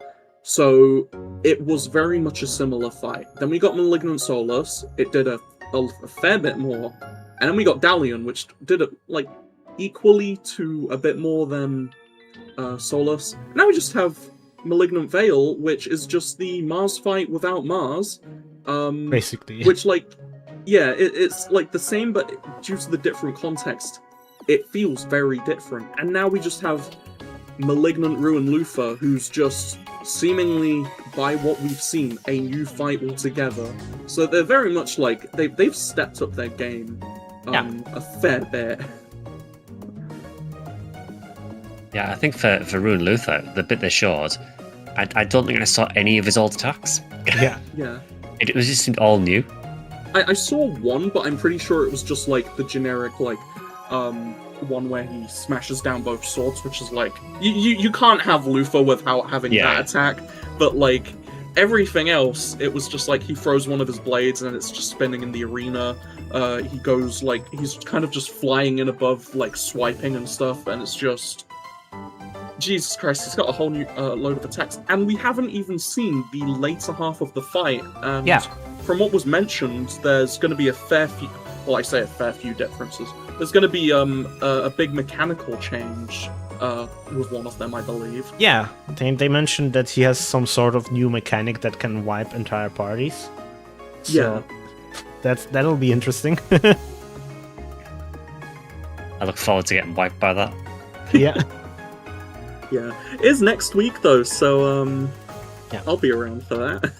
So it was very much a similar fight. Then we got Malignant Solus. It did a fair bit more, and then we got Dalian, which did it like equally to a bit more than Solus. Now we just have Malignant Veil, which is just the Mars fight without Mars. Basically. Which, like, yeah, it's like the same, but due to the different context, it feels very different. And now we just have Malignant Ruin Luthor, who's just seemingly, by what we've seen, a new fight altogether. So they're very much like, they've stepped up their game a fair bit. Yeah, I think for Ruin Luthor, the bit they showed, I don't think I saw any of his old attacks. Yeah. It was just all new. I saw one, but I'm pretty sure it was just like the generic, like, one where he smashes down both swords, which is like, you can't have Luthor without having that attack, but like, everything else, it was just like he throws one of his blades and it's just spinning in the arena. He goes, like, he's kind of just flying in above, like, swiping and stuff, and it's just, Jesus Christ, he's got a whole new load of attacks. And we haven't even seen the later half of the fight. And from what was mentioned, there's going to be a fair few, well, I say a fair few differences. There's going to be a big mechanical change with one of them, I believe. Yeah, they mentioned that he has some sort of new mechanic that can wipe entire parties. So that'll be interesting. I look forward to getting wiped by that. Yeah. Yeah, it is next week though, so Yeah. I'll be around for that.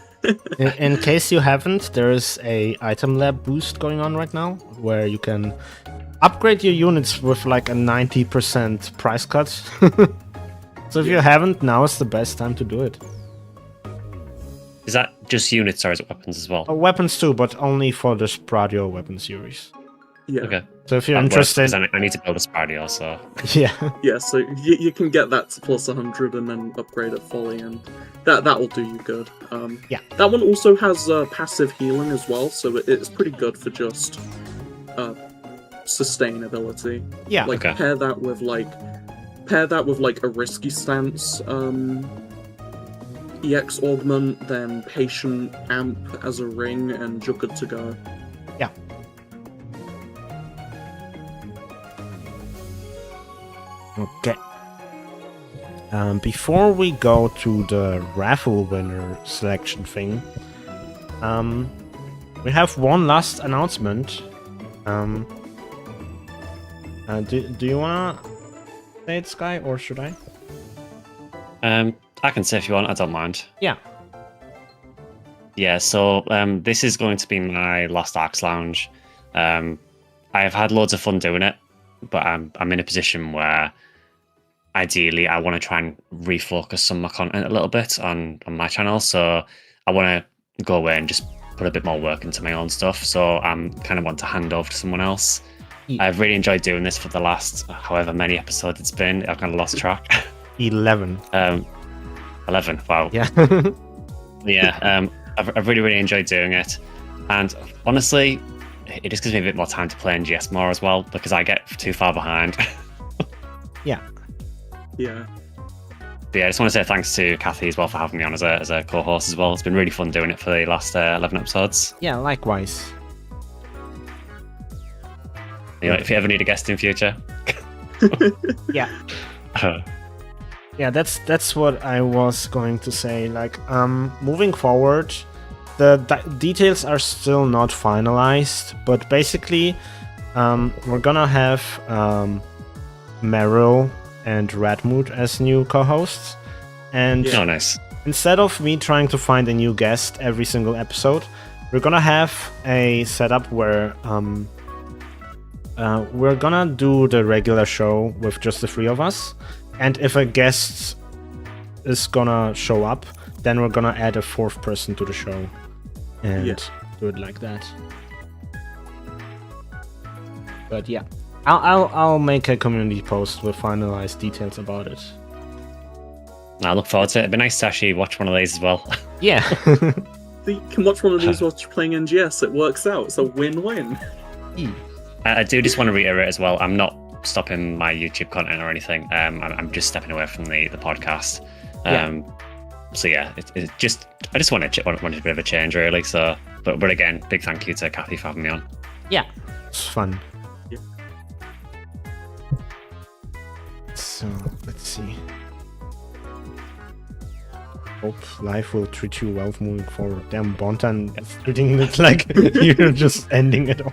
In case you haven't, there is a item lab boost going on right now where you can upgrade your units with like a 90% price cut. So if you haven't, now is the best time to do it. Is that just units or is it weapons as well? Weapons too, but only for the Spradio weapon series. Yeah. Okay. So if you're That works, interested, 'cause I need to build a Spradio, so... yeah, Yeah, so you can get that to plus 100 and then upgrade it fully, and that will do you good. Yeah. That one also has passive healing as well, so it's pretty good for just sustainability. yeah, Like Okay. pair that with like a risky stance EX augment, then patient amp as a ring, and you're good to go. yeah. Okay. Before we go to the raffle winner selection thing, we have one last announcement. Do you wanna say it, Sky, or should I? I can say if you want, I don't mind. Yeah. Yeah, so this is going to be my last ARKS Lounge. I have had loads of fun doing it, but I'm in a position where ideally I want to try and refocus some of my content a little bit on my channel. So I want to go away and just put a bit more work into my own stuff. So I'm kind of want to hand over to someone else. Yeah. I've really enjoyed doing this for the last however many episodes it's been. I've kind of lost track. 11. 11. Wow. Yeah. Yeah. I've really enjoyed doing it, and honestly, it just gives me a bit more time to play NGS more as well because I get too far behind. Yeah. Yeah. But yeah, I just want to say thanks to Kathy as well for having me on as a co-host as well. It's been really fun doing it for the last 11 episodes. Yeah, likewise. You know, if you ever need a guest in future. Yeah. Yeah, that's what I was going to say. Like, moving forward, the details are still not finalized, but basically, we're gonna have Meryl and Radmood as new co-hosts, and Oh, nice. instead of me trying to find a new guest every single episode, we're gonna have a setup where we're gonna do the regular show with just the three of us. And if a guest is gonna show up, then we're gonna add a fourth person to the show and do it like that. But yeah, I'll make a community post with finalized details about it. I look forward to it. It'd be nice to actually watch one of these as well. Yeah. So you can watch one of these whilst you're playing NGS. It works out. It's a win-win. I do just want to reiterate as well, I'm not stopping my YouTube content or anything. I'm just stepping away from the podcast. So yeah, it just I just wanted a bit of a change really. So, but again, big thank you to Kathy for having me on. Yeah, it's fun. Yeah. So let's see. Hope life will treat you well moving forward. Damn, Bontan is treating it like you're just ending it all.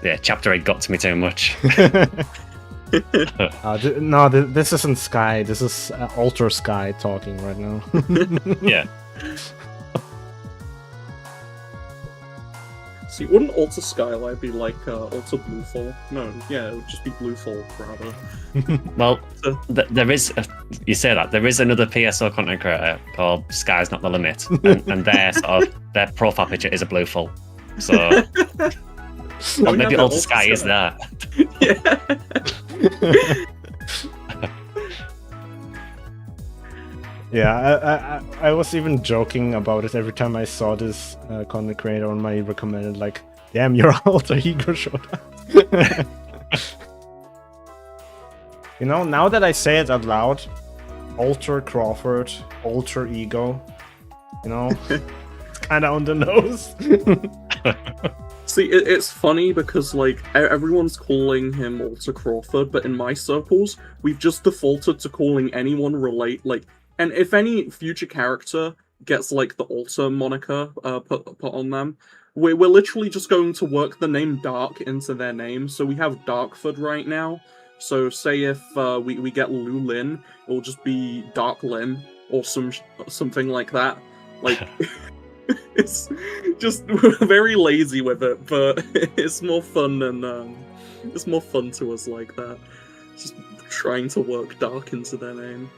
Yeah, chapter 8 got to me too much. No, this isn't Sky. This is Alter Sky talking right now. Yeah. See, wouldn't Alter Skylight be like Alter Bluefall? No, yeah, it would just be Bluefall rather. Well, there is. You say that there is another PSO content creator called Sky's Not the Limit, and their profile picture is a Bluefall. So well, maybe yeah, Alter Sky is there. Yeah. Yeah, I was even joking about it every time I saw this content creator on my recommended, like, damn, your alter ego showed up. You know, now that I say it out loud, Alter Crawford, Alter Ego, you know, it's kind of on the nose. See, it's funny because like everyone's calling him Alter Crawford, but in my circles, we've just defaulted to calling anyone and if any future character gets like the Alter moniker put on them, we're literally just going to work the name Dark into their name. So we have Darkford right now. So say if we get Lu Lin, it'll just be Dark Lin or something like that. Like. It's just we're very lazy with it, but it's more fun and it's more fun to us like that. Just trying to work Dark into their name.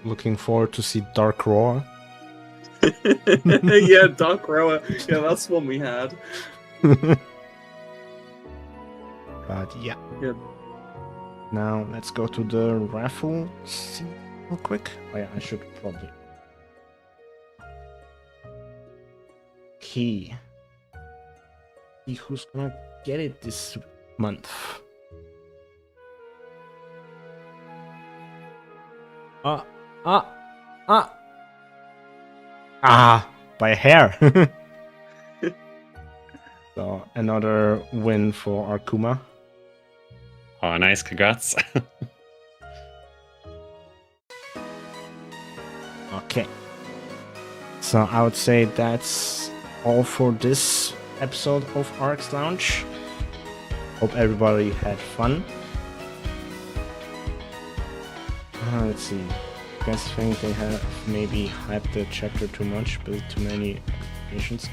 Looking forward to see Dark Roar. Yeah, Dark Roar. Yeah, that's one we had. But yeah. Yeah. Now let's go to the raffle scene real quick. Oh yeah, I should probably. See who's gonna get it this month. By a hair. So another win for Arkuma. Oh, nice, congrats. Okay. So I would say that's all for this episode of ARKS Lounge. Hope everybody had fun. Let's see. You guys think they have maybe hyped the chapter too much, built too many expectations?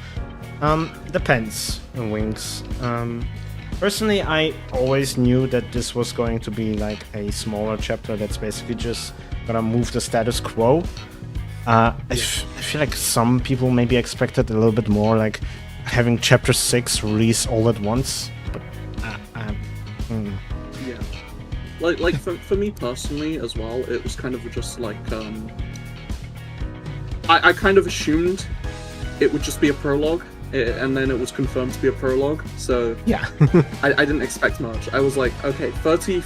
Depends on Wings. Personally, I always knew that this was going to be like a smaller chapter that's basically just gonna move the status quo. I feel like some people maybe expected a little bit more, like having chapter 6 release all at once, but yeah, like for me personally as well, it was kind of just like I kind of assumed it would just be a prologue, and then it was confirmed to be a prologue, so yeah. I didn't expect much. I was like, okay, 30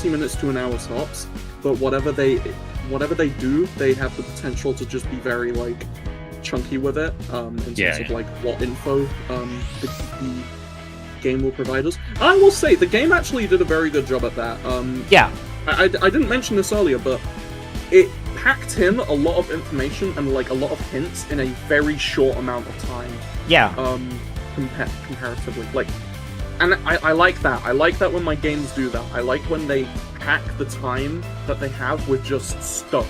minutes to an hour tops, but whatever they do, they have the potential to just be very like chunky with it, in terms of like what info the game will provide us. I will say the game actually did a very good job at that. Yeah. I didn't mention this earlier, but it packed in a lot of information and like a lot of hints in a very short amount of time. Yeah. Comparatively, like, and I like that. I like that when my games do that. I like when they pack the time that they have with just stuff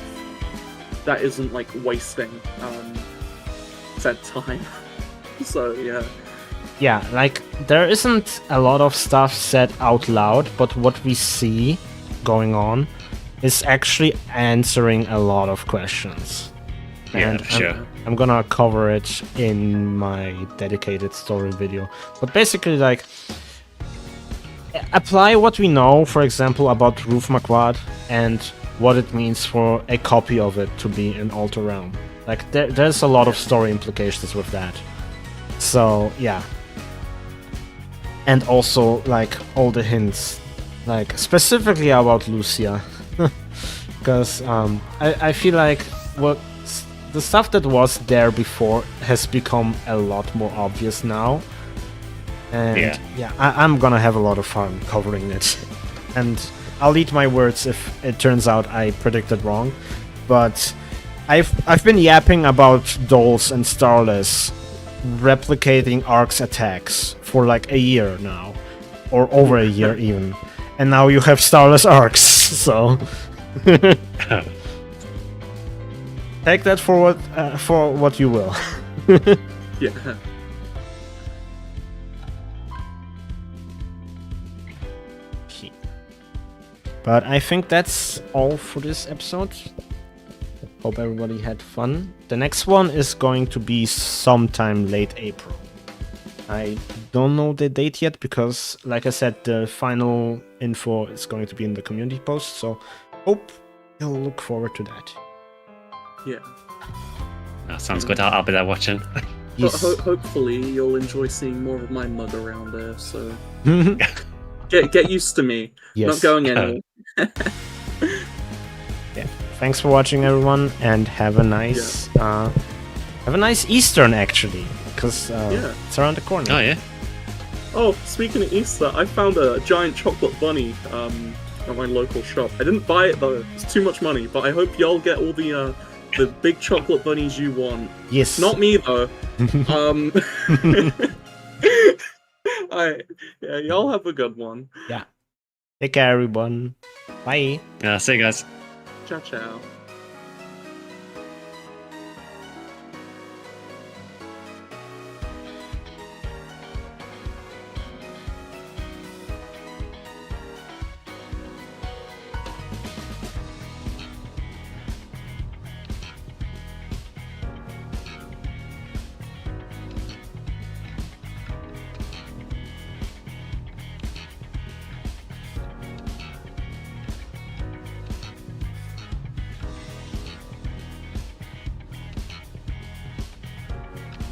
that isn't like wasting said time. So yeah. Yeah, like there isn't a lot of stuff said out loud, but what we see going on is actually answering a lot of questions. Yeah, And sure. I'm gonna cover it in my dedicated story video. But basically, like, apply what we know, for example, about Roof Maquad and what it means for a copy of it to be in Alter Realm. Like, there's a lot of story implications with that. So, yeah. And also, like, all the hints, like, specifically about Lucia. Because I feel like the stuff that was there before has become a lot more obvious now. And yeah, I'm gonna have a lot of fun covering it. And I'll eat my words if it turns out I predicted wrong. But I've been yapping about Dolls and Starless replicating ARKS attacks for like a year now. Or over a year even. And now you have Starless ARKS, so... Take that for what you will. Yeah. But I think that's all for this episode. Hope everybody had fun. The next one is going to be sometime late April. I don't know the date yet because, like I said, the final info is going to be in the community post. So hope you'll look forward to that. Yeah. That sounds good. I'll be there watching. Yes. Hopefully you'll enjoy seeing more of my mug around there, so get used to me. Yes. Not going anywhere. Yeah. Thanks for watching, everyone, and have a nice Eastern, actually, because it's around the corner. Oh yeah. Oh, speaking of Easter, I found a giant chocolate bunny at my local shop. I didn't buy it though; it's too much money. But I hope y'all get all the big chocolate bunnies you want. Yes. Not me though. Yeah, y'all have a good one. Yeah. Take care, everyone. Bye. Yeah, see you guys. Ciao, ciao.